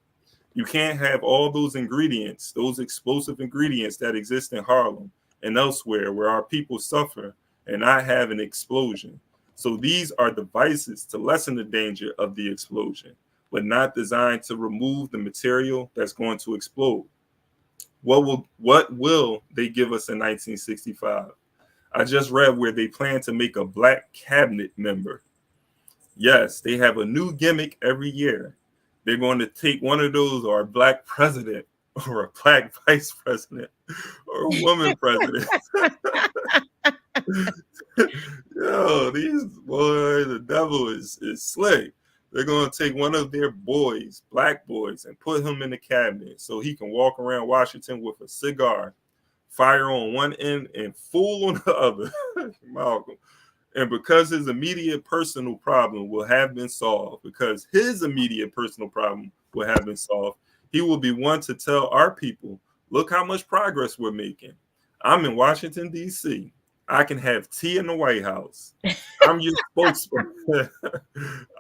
You can't have all those ingredients, those explosive ingredients that exist in Harlem and elsewhere where our people suffer and not have an explosion. So these are devices to lessen the danger of the explosion, but not designed to remove the material that's going to explode. What will they give us in 1965? I just read where they plan to make a black cabinet member. Yes, they have a new gimmick every year. They're going to take one of those, or a black president, or a black vice president, or a woman president. Yo, these boys, the devil is slick. They're going to take one of their boys, black boys, and put him in the cabinet so he can walk around Washington with a cigar, fire on one end and fool on the other. Malcolm. And because his immediate personal problem will have been solved, he will be one to tell our people, look how much progress we're making. I'm in Washington, D.C. I can have tea in the White House. I'm your spokesman.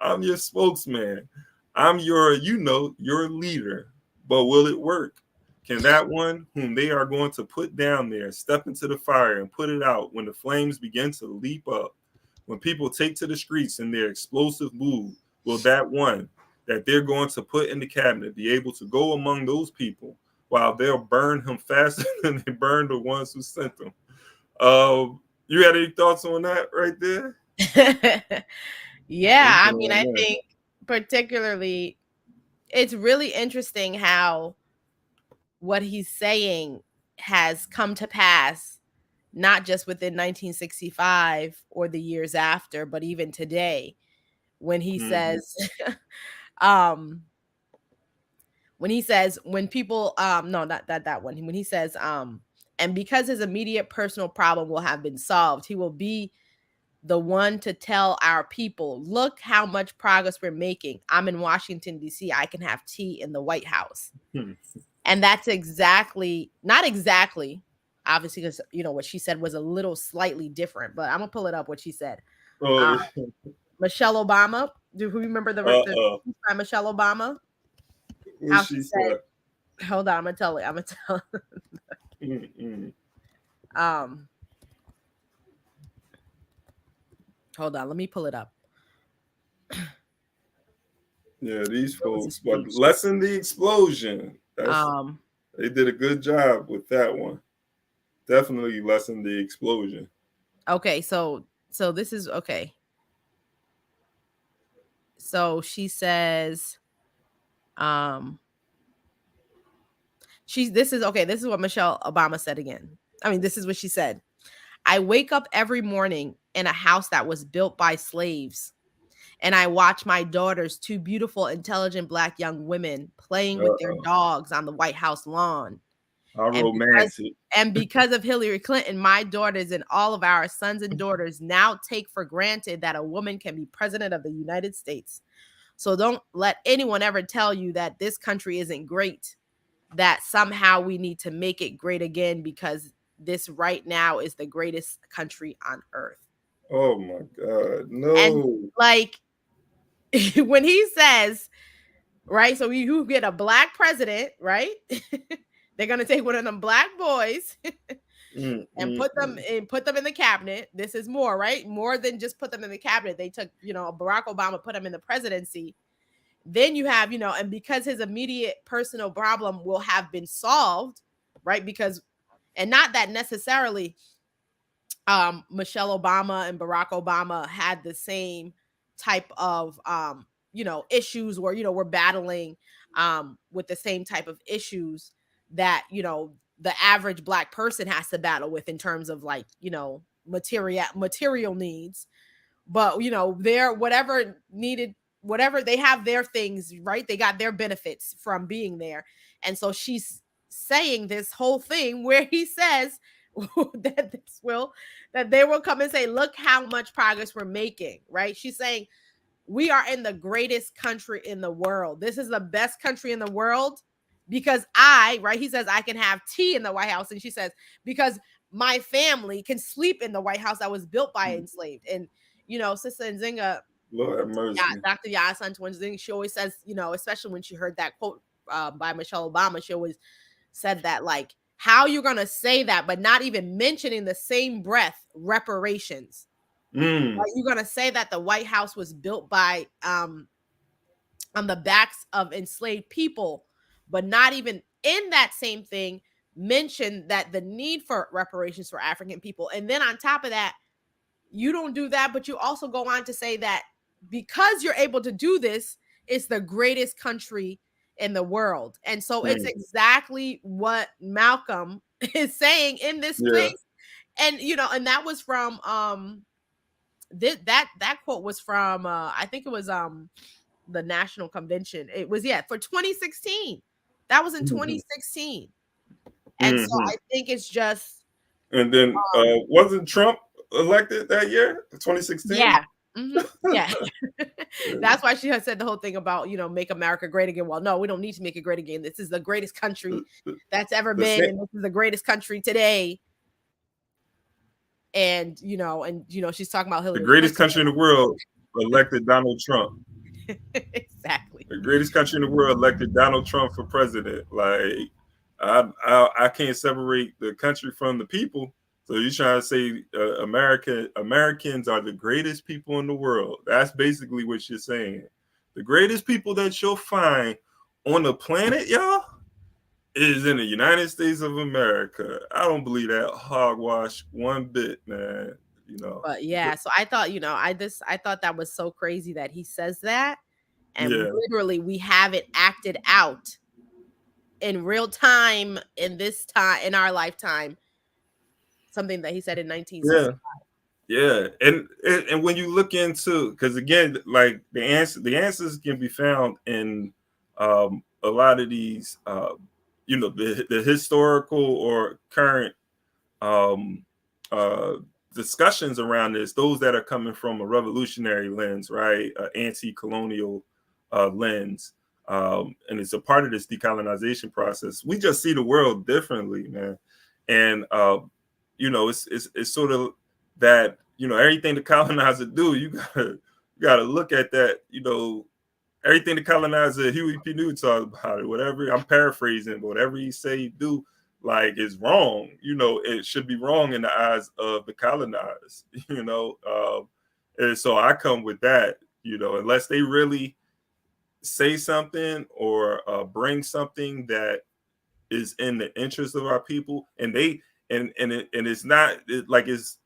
I'm your spokesman. I'm your leader. But will it work? Can that one whom they are going to put down there step into the fire and put it out when the flames begin to leap up? When people take to the streets in their explosive mood, will that one that they're going to put in the cabinet be able to go among those people while they'll burn him faster than they burn the ones who sent them? You had any thoughts on that right there? Yeah, I mean, I think particularly it's really interesting how what he's saying has come to pass, not just within 1965 or the years after, but even today, when he says, when people, no, not that one, when he says, and because his immediate personal problem will have been solved, he will be the one to tell our people, look how much progress we're making. I'm in Washington, D.C. I can have tea in the White House. And that's not exactly, obviously, because, what she said was a little slightly different, but I'm going to pull it up what she said. Michelle Obama. Do you remember the by Michelle Obama? How she said? Hold on, I'm going to tell it. Hold on, let me pull it up. Yeah, these folks, but lessen the explosion. They did a good job with that one. Definitely lessen the explosion. Okay, so this is okay. So she says, this is what Michelle Obama said again. I mean, this is what she said. I wake up every morning in a house that was built by slaves. And I watch my daughters, 2 beautiful, intelligent Black young women, playing with their dogs on the White House lawn. How romantic. And because of Hillary Clinton, my daughters and all of our sons and daughters now take for granted that a woman can be president of the United States. So don't let anyone ever tell you that this country isn't great, that somehow we need to make it great again, because this right now is the greatest country on earth. Oh my God, no. And like when he says, right, so you get a Black president, right? They're gonna take one of them Black boys and put them in the cabinet. This is more, right? More than just put them in the cabinet. They took, Barack Obama, put him in the presidency. Then you have, and because his immediate personal problem will have been solved, right? Because, and not that necessarily Michelle Obama and Barack Obama had the same type of issues where we're battling with the same type of issues that the average Black person has to battle with in terms of material needs. But they're whatever they have their things, right? They got their benefits from being there. And so she's saying this whole thing where he says that they will come and say, look how much progress we're making, right? She's saying we are in the greatest country in the world. This is the best country in the world because he says I can have tea in the White House. And she says, because my family can sleep in the White House that was built by enslaved. And, Sister Nzinga, Lord have mercy. Dr. Yasin Nzinga, she always says, especially when she heard that quote by Michelle Obama, she always said that, like, how you going to say that, but not even mentioning the same breath reparations. Like, you're going to say that the White House was built by on the backs of enslaved people, but not even in that same thing mention that the need for reparations for African people. And then on top of that, you don't do that, but you also go on to say that because you're able to do this, it's the greatest country in the world. And so it's exactly what Malcolm is saying in this place. And and that was from that quote was from I think it was the National Convention. It was for 2016. That was in 2016. And so I think it's just, and then wasn't Trump elected that year, 2016? Yeah. Yeah. That's why she has said the whole thing about, make America great again. Well, no, we don't need to make it great again. This is the greatest country that's ever been, and this is the greatest country today. And she's talking about Hillary. The greatest country in the world elected Donald Trump. Exactly. The greatest country in the world elected Donald Trump for president. Like, I can't separate the country from the people. So you're trying to say Americans are the greatest people in the world. That's basically what you're saying. The greatest people that you'll find on the planet, y'all, is in the United States of America. I don't believe that hogwash one bit, man. But so I thought, I thought that was so crazy that he says that. And literally we have it acted out in real time in our lifetime. Something that he said in 1965. Yeah. And when you look into, because again, like the answers can be found in a lot of these the historical or current discussions around this, those that are coming from a revolutionary lens, right? Anti-colonial lens. And it's a part of this decolonization process. We just see the world differently, man. And it's sort of that, everything the colonizer do, you gotta look at that, everything the colonizer Huey P. Newton talks about it, whatever, I'm paraphrasing, but whatever he say do, like, is wrong. It should be wrong in the eyes of the colonized, and so I come with that, unless they really say something or bring something that is in the interest of our people, and it's not like it's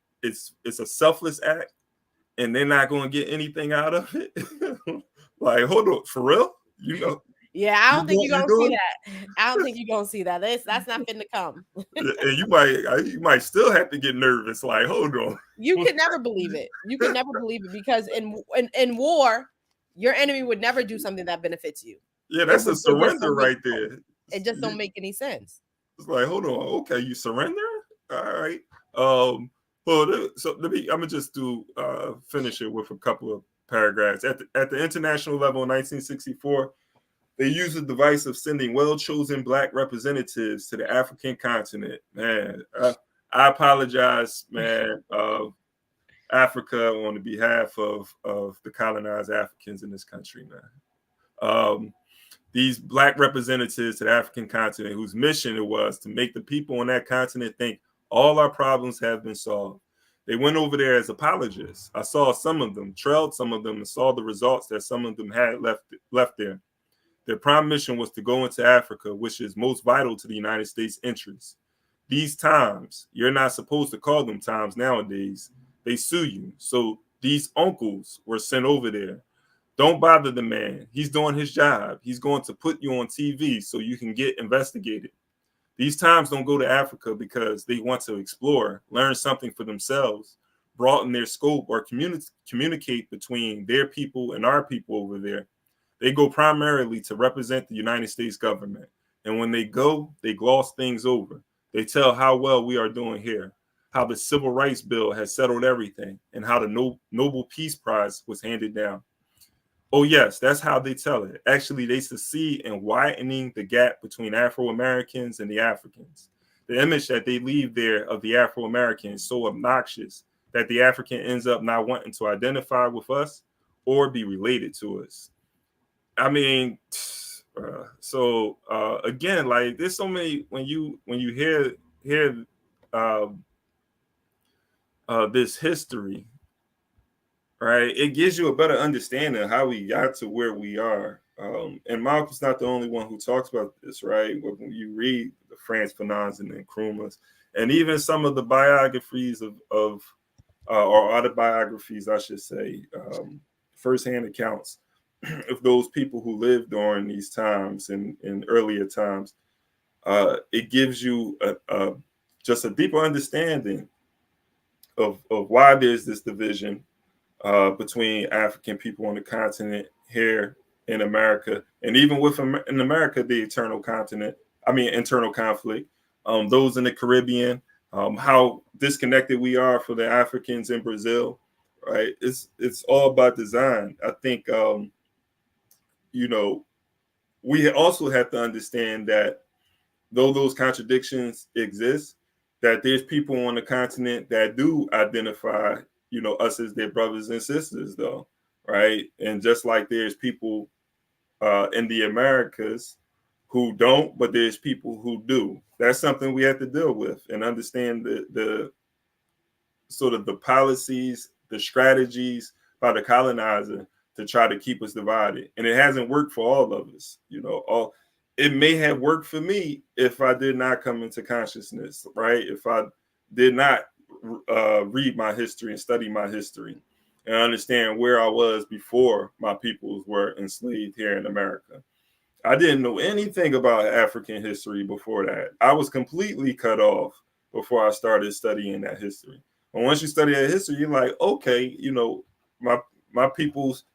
a selfless act, and they're not going to get anything out of it. Like, hold on, for real? Yeah, I don't think you're gonna see that. I don't think you're gonna see that. That's not fitting to come. And you might still have to get nervous. Like, hold on. You could never believe it. You could never believe it because in war, your enemy would never do something that benefits you. Yeah, that's a surrender right there. It just don't make any sense. It's like, hold on, okay, you surrender? All right. Well, so I'm gonna just finish it with a couple of paragraphs. At the international level in 1964, they used the device of sending well-chosen Black representatives to the African continent. Man, I apologize, man, Africa, on the behalf of the colonized Africans in this country, man. These Black representatives to the African continent, whose mission it was to make the people on that continent think all our problems have been solved. They went over there as apologists. I saw some of them, trailed some of them, and saw the results that some of them had left there. Their prime mission was to go into Africa, which is most vital to the United States' interests. These times, you're not supposed to call them times nowadays. They sue you. So these uncles were sent over there. Don't bother the man. He's doing his job. He's going to put you on TV so you can get investigated. These times don't go to Africa because they want to explore, learn something for themselves, broaden their scope, or communicate between their people and our people over there. They go primarily to represent the United States government. And when they go, they gloss things over. They tell how well we are doing here, how the Civil Rights Bill has settled everything, and how the Nobel Peace Prize was handed down. Oh, yes, that's how they tell it. Actually, they succeed in widening the gap between Afro-Americans and the Africans. The image that they leave there of the Afro-American is so obnoxious that the African ends up not wanting to identify with us or be related to us. I mean, again, like, there's so many, when you hear this history, right, it gives you a better understanding of how we got to where we are. And Malcolm's not the only one who talks about this, right? When you read the Frantz Fanons and Nkrumahs, and even some of the biographies or autobiographies, I should say, firsthand accounts of those people who lived during these times and in earlier times, it gives you just a deeper understanding of why there's this division between African people on the continent here in America, and even in America, the internal conflict, those in the Caribbean, how disconnected we are for the Africans in Brazil, right? It's all by design. I think, we also have to understand that though those contradictions exist, that there's people on the continent that do identify, us as their brothers and sisters, though, right? And just like there's people in the Americas who don't, but there's people who do. That's something we have to deal with and understand the sort of the policies, the strategies by the colonizer to try to keep us divided. And it hasn't worked for all of us. It may have worked for me if I did not come into consciousness, right? If I did not read my history and study my history and understand where I was before my peoples were enslaved here in America. I didn't know anything about African history before that. I was completely cut off before I started studying that history. And once you study that history, you're like, okay, my peoples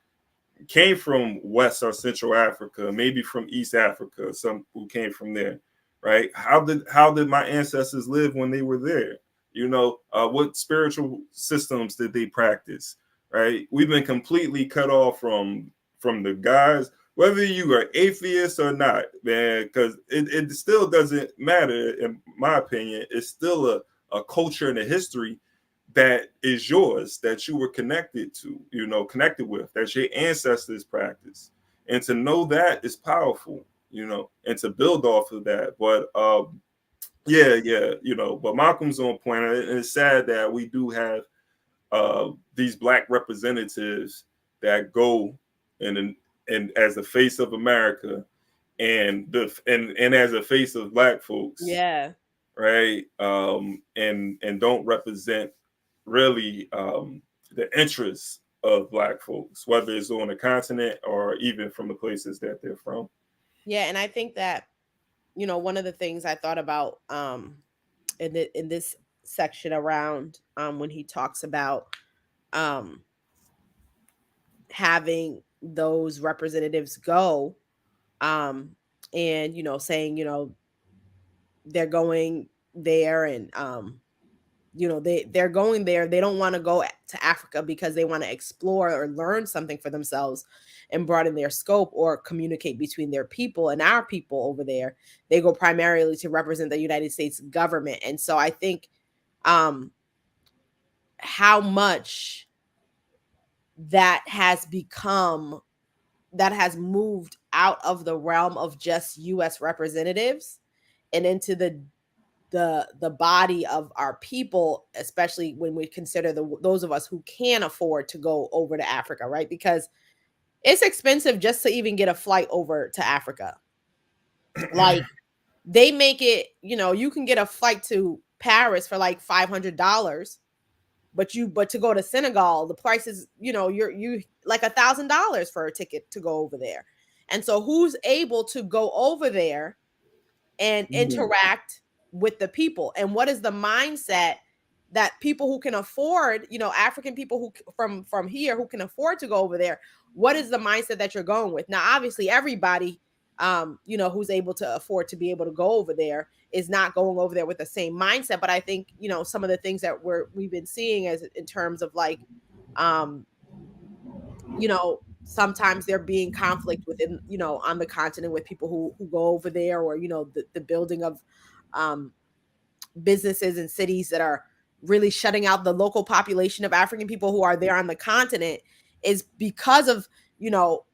came from West or Central Africa, maybe from East Africa, some who came from there, right? How did my ancestors live when they were there? What spiritual systems did they practice, right? We've been completely cut off from the guys, whether you are atheist or not, man, because it still doesn't matter, in my opinion. It's still a culture and a history that is yours, that you were connected to, connected with, that your ancestors practice. And to know that is powerful, and to build off of that. But but Malcolm's on point. And it's sad that we do have these Black representatives that go and as the face of America and as a face of Black folks. Yeah. Right. And don't represent really the interests of Black folks, whether it's on the continent or even from the places that they're from. Yeah, and I think that, you know, one of the things I thought about in this section around when he talks about having those representatives go and, you know, saying, you know, they're going there and you know, they're going there. They don't want to go to Africa because they want to explore or learn something for themselves and broaden their scope or communicate between their people and our people over there. They go primarily to represent the United States government. And so I think how much that has become, that has moved out of the realm of just US representatives and into the body of our people, especially when we consider those of us who can afford to go over to Africa, right? Because it's expensive just to even get a flight over to Africa. Like they make it, you know, you can get a flight to Paris for like $500, but to go to Senegal, the price is, you know, you like $1,000 for a ticket to go over there. And so who's able to go over there and interact with the people, and what is the mindset that people who can afford, you know, African people who from here who can afford to go over there, what is the mindset that you're going with? Now obviously everybody you know, who's able to afford to be able to go over there is not going over there with the same mindset, but I think, you know, some of the things that we've been seeing as in terms of like you know, sometimes there being conflict within, you know, on the continent with people who go over there, or, you know, the building of businesses and cities that are really shutting out the local population of African people who are there on the continent, is because of, you know,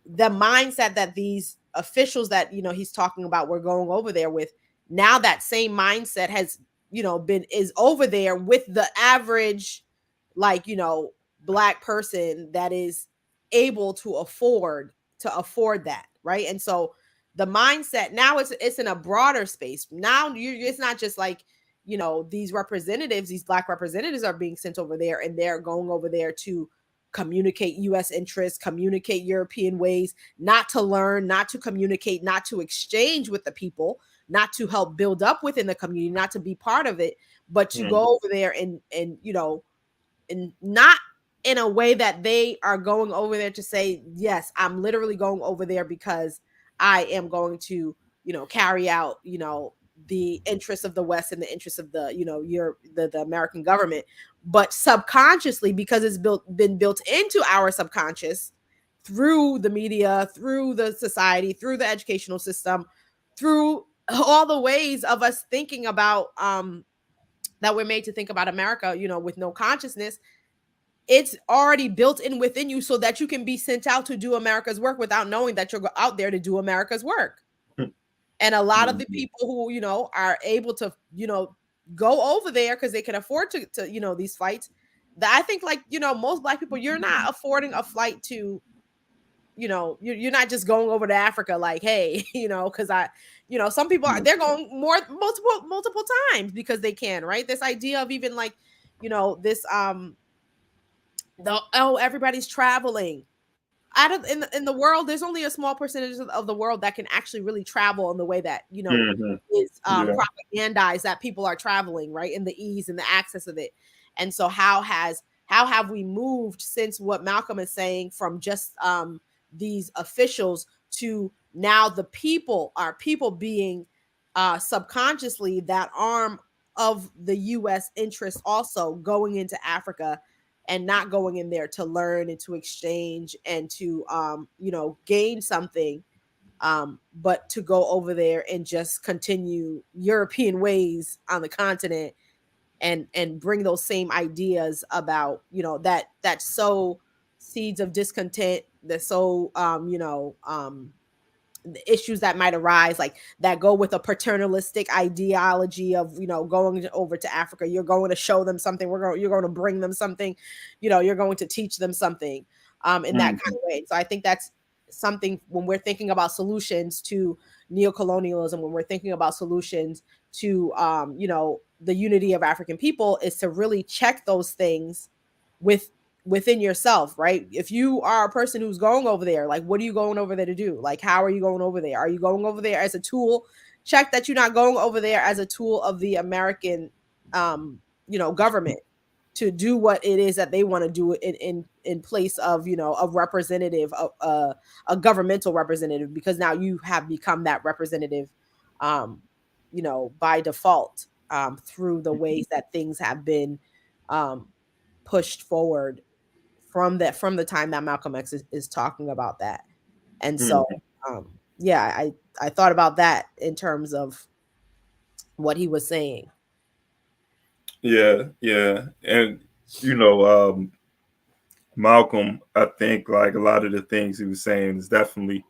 the mindset that these officials that, you know, he's talking about we're going over there with. Now that same mindset has, you know, is over there with the average, like, you know, Black person that is able to afford that, right? And so the mindset now it's in a broader space. Now it's not just like, you know, these representatives, these Black representatives are being sent over there and they're going over there to communicate US interests, communicate European ways, not to learn, not to communicate, not to exchange with the people, not to help build up within the community, not to be part of it, but to go over there and you know, and not in a way that they are going over there to say, yes, I'm literally going over there because I am going to, you know, carry out, you know, the interests of the West and the interests of the, you know, the American government, but subconsciously, because it's been built into our subconscious through the media, through the society, through the educational system, through all the ways of us thinking about that we're made to think about America, you know, with no consciousness. It's already built in within you so that you can be sent out to do America's work without knowing that you're out there to do America's work. And a lot of the people who, you know, are able to, you know, go over there because they can afford to, you know, these flights, that I think, like, you know, most Black people, you're not affording a flight to, you know, you're not just going over to Africa like, hey, you know, because you know, some people they're going multiple times because they can, right? This idea of even like, you know, this everybody's traveling. In the world, there's only a small percentage of the world that can actually really travel in the way that, you know, is propagandized, that people are traveling, right? In the ease and the access of it. And so how have we moved since what Malcolm is saying from just these officials to now the people, our people being subconsciously that arm of the US interest, also going into Africa and not going in there to learn and to exchange and to you know, gain something, but to go over there and just continue European ways on the continent and bring those same ideas about, you know, that sow seeds of discontent, that sow you know, the issues that might arise, like that go with a paternalistic ideology of, you know, going over to Africa, you're going to show them something, you're going to bring them something, you know, you're going to teach them something in that kind of way. So I think that's something when we're thinking about solutions to neocolonialism, when we're thinking about solutions to you know, the unity of African people, is to really check those things with within yourself, right? If you are a person who's going over there, like, what are you going over there to do? Like, how are you going over there? Are you going over there as a tool? Check that you're not going over there as a tool of the American, government to do what it is that they want to do in place of, a representative, a governmental representative, because now you have become that representative, by default, through the ways that things have been pushed forward from the time that Malcolm X is talking about that. And so, I thought about that in terms of what he was saying. Yeah. And, Malcolm, I think, like, a lot of the things he was saying is definitely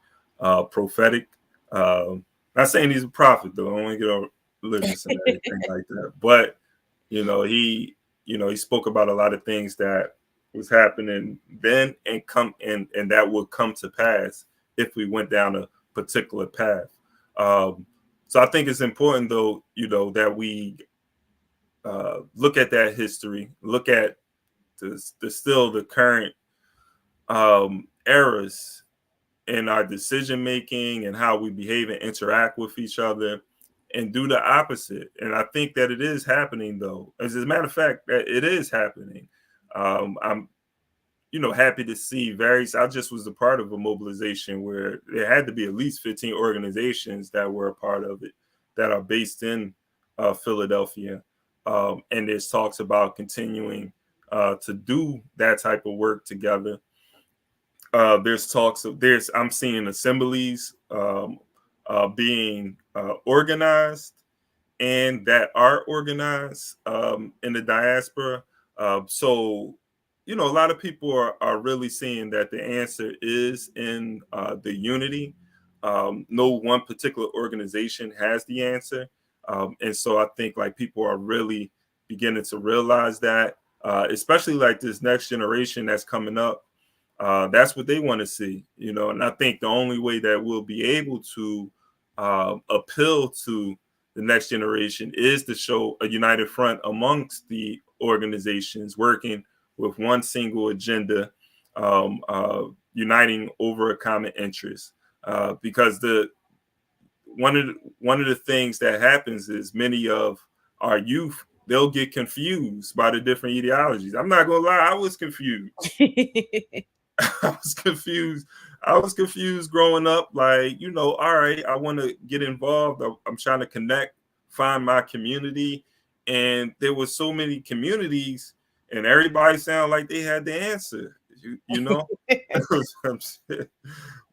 prophetic. Not saying he's a prophet, though. I don't want to get on religious and everything like that. But, he spoke about a lot of things that was happening then and that would come to pass if we went down a particular path. So I think it's important, though, that we look at that history, look at the current eras in our decision making and how we behave and interact with each other, and do the opposite. And I think that it is happening, though. As a matter of fact, that it is happening. I'm happy to see various. I just was a part of a mobilization where there had to be at least 15 organizations that were a part of it that are based in Philadelphia. And there's talks about continuing to do that type of work together. There's talks of I'm seeing assemblies being organized and that are organized in the diaspora. So, a lot of people are really seeing that the answer is in the unity. No one particular organization has the answer. And so I think, like, people are really beginning to realize that, especially like this next generation that's coming up. That's what they want to see, and I think the only way that we'll be able to appeal to the next generation is to show a united front amongst the organizations working with one single agenda, uniting over a common interest. Because one of the things that happens is many of our youth, they'll get confused by the different ideologies. I'm not gonna lie, I was confused. I was confused growing up. Like, all right, I want to get involved. I'm trying to connect, find my community. And there were so many communities and everybody sounded like they had the answer,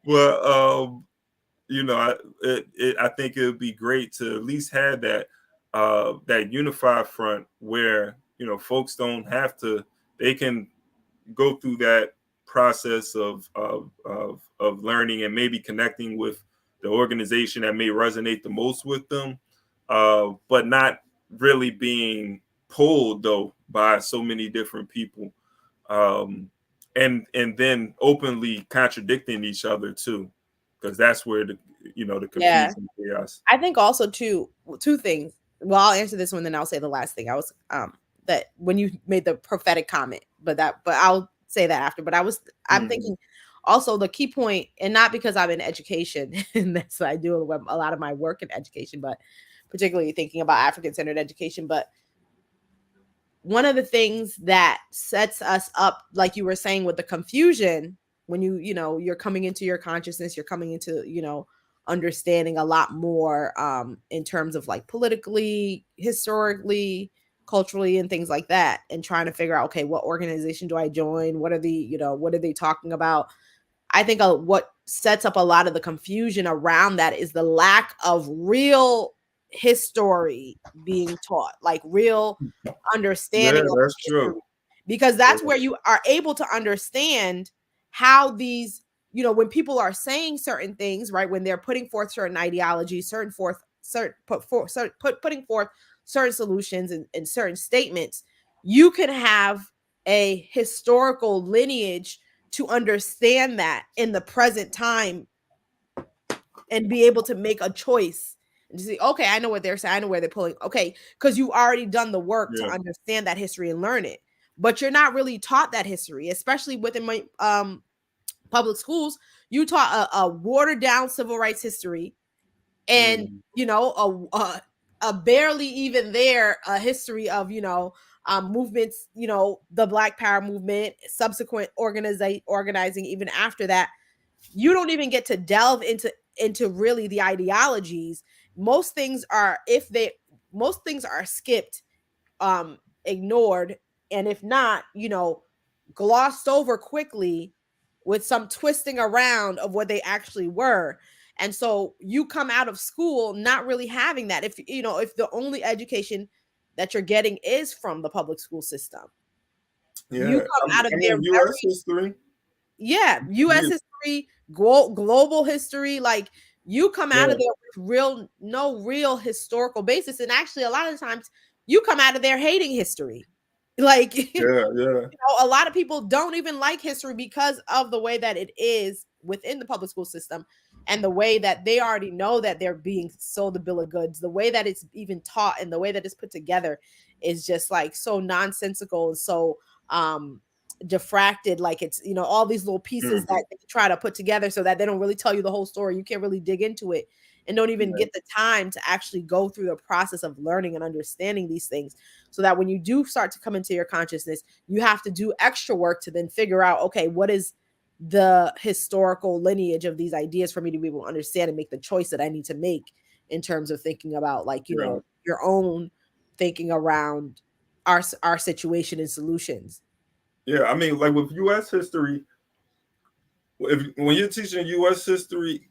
Well, I think it would be great to at least have that unified front where, folks don't have to, they can go through that process of learning and maybe connecting with the organization that may resonate the most with them, but not really being pulled, though, by so many different people, and then openly contradicting each other too, because that's where the confusion, chaos. I think also two things. Well, I'll answer this one, then I'll say the last thing. I was that when you made the prophetic comment, but I'll say that after. But I'm thinking also the key point, and not because I'm in education, and that's what I do a lot of my work in education, but particularly thinking about African-centered education. But one of the things that sets us up, like you were saying, with the confusion, when you're coming into your consciousness, you're coming into, understanding a lot more in terms of like politically, historically, culturally, and things like that, and trying to figure out, okay, what organization do I join? What are they talking about? I think what sets up a lot of the confusion around that is the lack of real history being taught, like real understanding. Yeah, that's true. Because that's where you are able to understand how these, when people are saying certain things, right, when they're putting forth certain ideologies, putting forth certain solutions and certain statements, you can have a historical lineage to understand that in the present time and be able to make a choice and to say, okay, I know what they're saying, I know where they're pulling, okay, because you already done the work to understand that history and learn it. but you're not really taught that history, especially within my public schools. You taught a watered down civil rights history, and you know, a barely even there a history of, you know, movements, you know, the Black Power movement, subsequent organizing even after that. You don't even get to delve into really the ideologies. Most things are skipped, ignored, and if not, you know, glossed over quickly with some twisting around of what they actually were. And so you come out of school not really having that. If you know, if the only education that you're getting is from the public school system, you come out of there U.S. history. Yeah, U.S. history, global history. Like, you come out of there with no real historical basis, and actually, a lot of times, you come out of there hating history. Like, you know, a lot of people don't even like history because of the way that it is within the public school system, and the way that they already know that they're being sold a bill of goods. The way that it's even taught and the way that it's put together is just like so nonsensical and so diffracted. Like, it's, you know, all these little pieces that they try to put together so that they don't really tell you the whole story. You can't really dig into it, and don't even get the time to actually go through the process of learning and understanding these things, so that when you do start to come into your consciousness, you have to do extra work to then figure out, okay, what is the historical lineage of these ideas for me to be able to understand and make the choice that I need to make in terms of thinking about, like, you know, your own thinking around our situation and solutions. Yeah, I mean, like with U.S. history, when you're teaching U.S. history,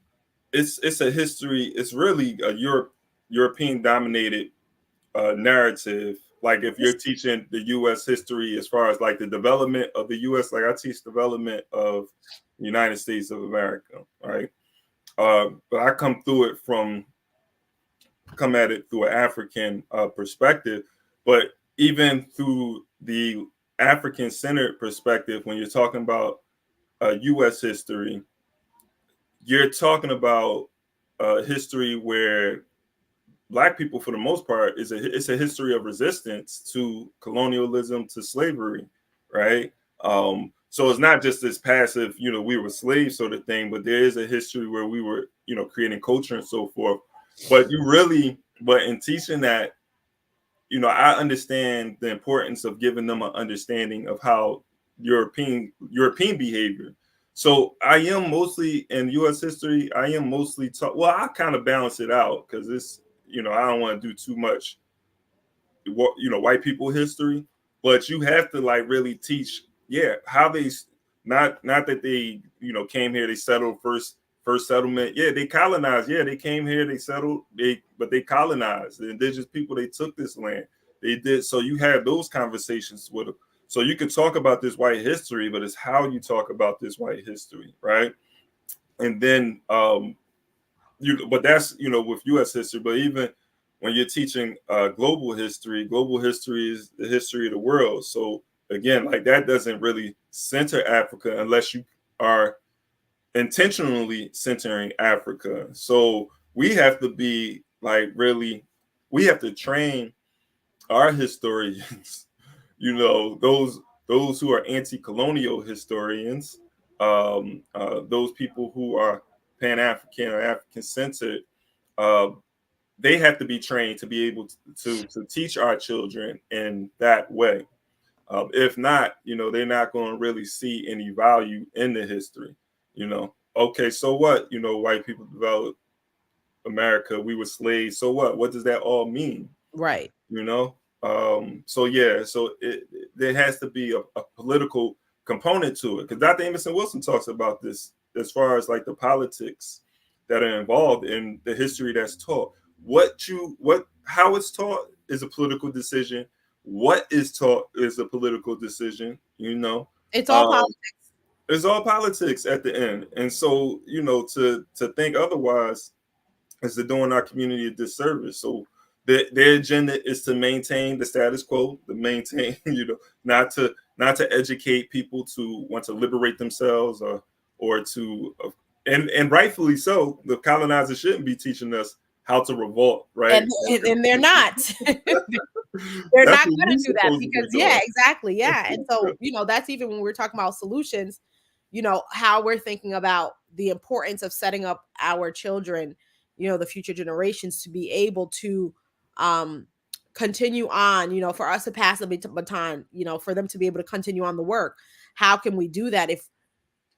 it's a history. It's really a European dominated narrative. Like, if you're teaching the U.S. history as far as like the development of the U.S., like I teach development of the United States of America, right? But I come at it through an African perspective. But even through the African-centered perspective, when you're talking about U.S. history, you're talking about history where Black people, for the most part, it's a history of resistance to colonialism, to slavery, right? So it's not just this passive, you know, we were slaves sort of thing, but there is a history where we were, you know, creating culture and so forth. But in teaching that, you know, I understand the importance of giving them an understanding of how European behavior. So I am mostly in U.S. history. I am mostly taught. Well, I kind of balance it out because it's, you know, I don't want to do too much, you know, white people history. But you have to like really teach, how they not that they, you know, came here, they settled first settlement. Yeah, they colonized. Yeah, they came here, they settled. But they colonized. The indigenous people, they took this land. They did. So you have those conversations with them. So you can talk about this white history, but it's how you talk about this white history, right? And then, but that's, you know, with U.S. history. But even when you're teaching global history is the history of the world. So again, like that doesn't really center Africa unless you are intentionally centering Africa. So we have to be like we have to train our historians, you know, those who are anti-colonial historians, those people who are Pan-African or African-centered, they have to be trained to be able to teach our children in that way. If not, you know, they're not going to really see any value in the history. You know, okay, so what? You know, white people developed America. We were slaves. So what? What does that all mean? Right. You know. So there has to be a political component to it, because Dr. Emerson Wilson talks about this as far as like the politics that are involved in the history that's taught. How it's taught is a political decision. What is taught is a political decision. You know, it's all politics. It's all politics at the end. And so, you know, to think otherwise is to doing our community a disservice. So their agenda is to maintain the status quo, to maintain, you know, not to educate people to want to liberate themselves or to and rightfully so. The colonizers shouldn't be teaching us how to revolt, right? And they're not. They're not going to do that because, exactly. Yeah. And so, that's even when we're talking about solutions, how we're thinking about the importance of setting up our children, the future generations to be able to continue on, for us to pass the baton, for them to be able to continue on the work. How can we do that if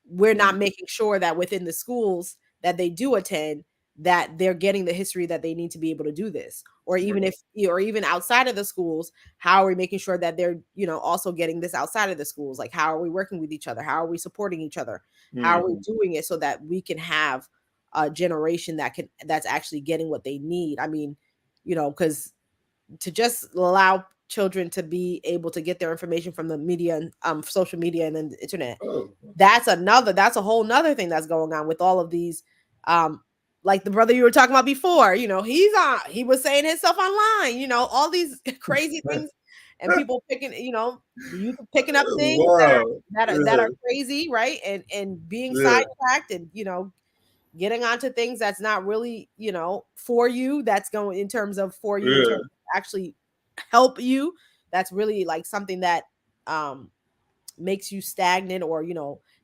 we're not making sure that within the schools that they do attend, that they're getting the history that they need to be able to do this? Or even even outside of the schools, how are we making sure that they're, also getting this outside of the schools? Like, how are we working with each other? How are we supporting each other? How are we doing it so that we can have a generation that's actually getting what they need? I mean, because to just allow children to be able to get their information from the media and social media and then the internet, that's a whole nother thing that's going on with all of these, like the brother you were talking about before, he was saying his stuff online, all these crazy things, and people picking, youth picking up things that are crazy, right? And being sidetracked and, getting onto things that's not really, for you, that's going in terms of for you, in terms of actually help you. That's really like something that makes you stagnant or,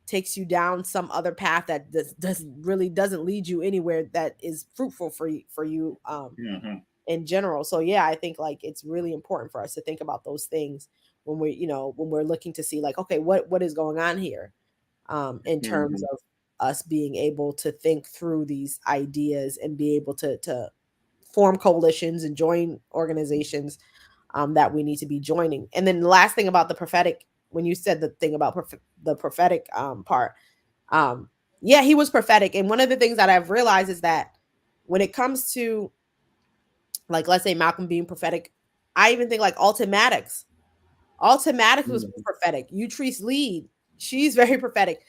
takes you down some other path that doesn't lead you anywhere that is fruitful for you in general. So yeah, I think like it's really important for us to think about those things when we're looking to see like, okay, what is going on here in terms of us being able to think through these ideas and be able to form coalitions and join organizations that we need to be joining. And then the last thing about the prophetic, when you said the thing about the prophetic part, yeah, he was prophetic. And one of the things that I've realized is that when it comes to, like, let's say Malcolm being prophetic, I even think like Alton Maddox was prophetic. Utrice Lead, she's very prophetic.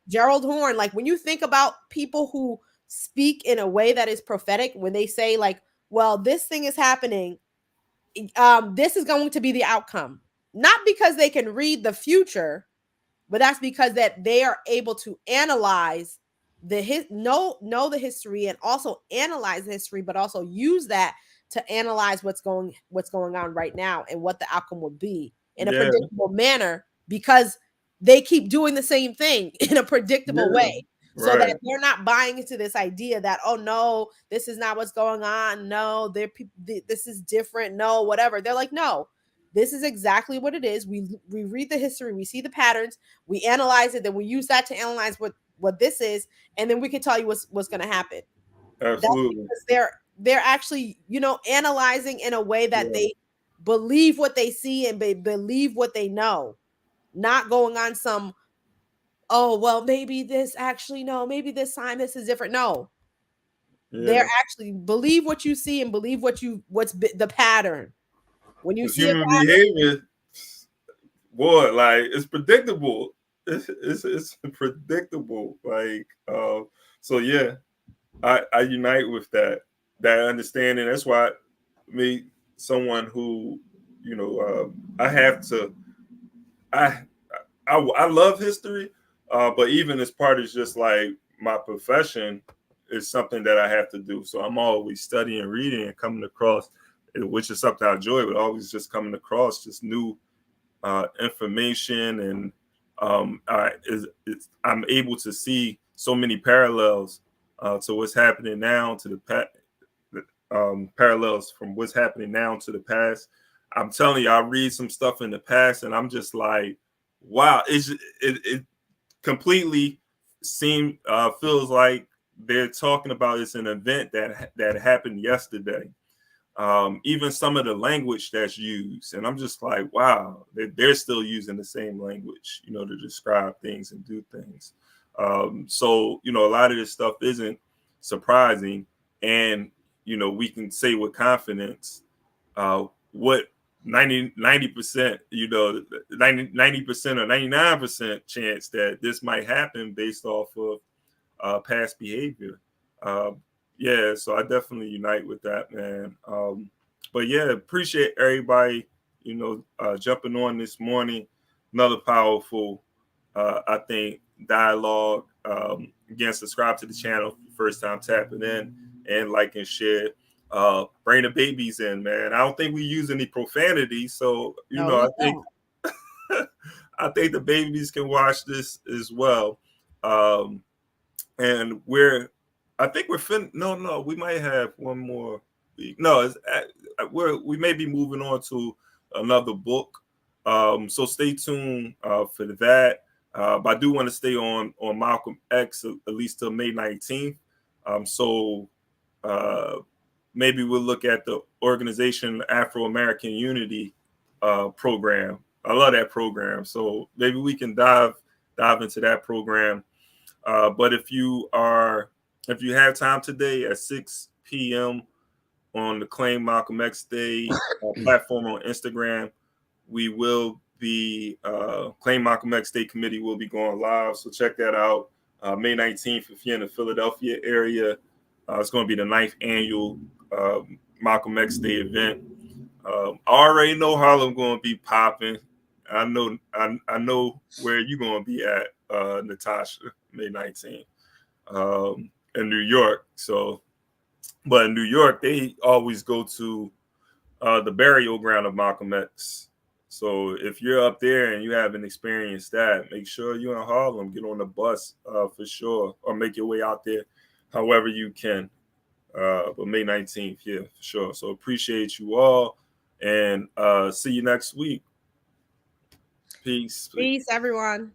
Gerald Horne, like when you think about people who speak in a way that is prophetic, when they say like, well, this thing is happening, this is going to be the outcome, not because they can read the future, but that's because that they are able to analyze know the history and also analyze the history, but also use that to analyze what's going on right now and what the outcome will be in a predictable manner, because they keep doing the same thing in a predictable way. So that they're not buying into this idea that, oh no, this is not what's going on. No, this is different. No, whatever. They're like, no, this is exactly what it is. We read the history, we see the patterns, we analyze it, then we use that to analyze what this is, and then we can tell you what's going to happen. Absolutely. That's because they're actually, analyzing in a way that they believe what they see and they believe what they know, not going on some, oh, well, maybe this actually, no, maybe this time this is different. No, they're actually believe what you see and believe what's the pattern. When you see human behavior, boy, like it's predictable. It's predictable. Like, so yeah, I unite with that understanding. That's why me, someone who, I have to, I love history, but even as part of just like my profession is something that I have to do. So I'm always studying, reading, and coming across, which is something I enjoy, but always just coming across just new information, and I'm able to see so many parallels to what's happening now to the parallels from what's happening now to the past. I'm telling you, I read some stuff in the past, and I'm just like, wow, it completely feels like they're talking about it's an event that happened yesterday. Even some of the language that's used, and I'm just like, wow, they're still using the same language, to describe things and do things. So, a lot of this stuff isn't surprising, and we can say with confidence what 90%, 90% or 99% chance that this might happen based off of past behavior. Yeah, so I definitely unite with that, man. But yeah, appreciate everybody, jumping on this morning. Another powerful, I think, dialogue. Again, subscribe to the channel. First time tapping in. and like and share. Bring the babies in, man. I don't think we use any profanity, so I think I think the babies can watch this as well. And I think we're no, we might have one more week. No, we may be moving on to another book. So stay tuned for that. But I do want to stay on Malcolm X at least till May 19th. So maybe we'll look at the organization Afro-American Unity program. I love that program. So maybe we can dive into that program. But if you have time today at 6 p.m. on the Claim Malcolm X Day platform on Instagram, we will be Claim Malcolm X Day committee will be going live. So check that out. May 19th, if you're in the Philadelphia area, it's going to be the 9th annual Malcolm X Day event. I already know Harlem going to be popping. I know where you're going to be at, Natasha, May 19th, in New York. So, but in New York, they always go to the burial ground of Malcolm X. So if you're up there and you haven't experienced that, make sure you're in Harlem, get on the bus for sure, or make your way out there however you can. But May 19th, yeah, for sure. So appreciate you all, and see you next week. Peace. Peace, everyone.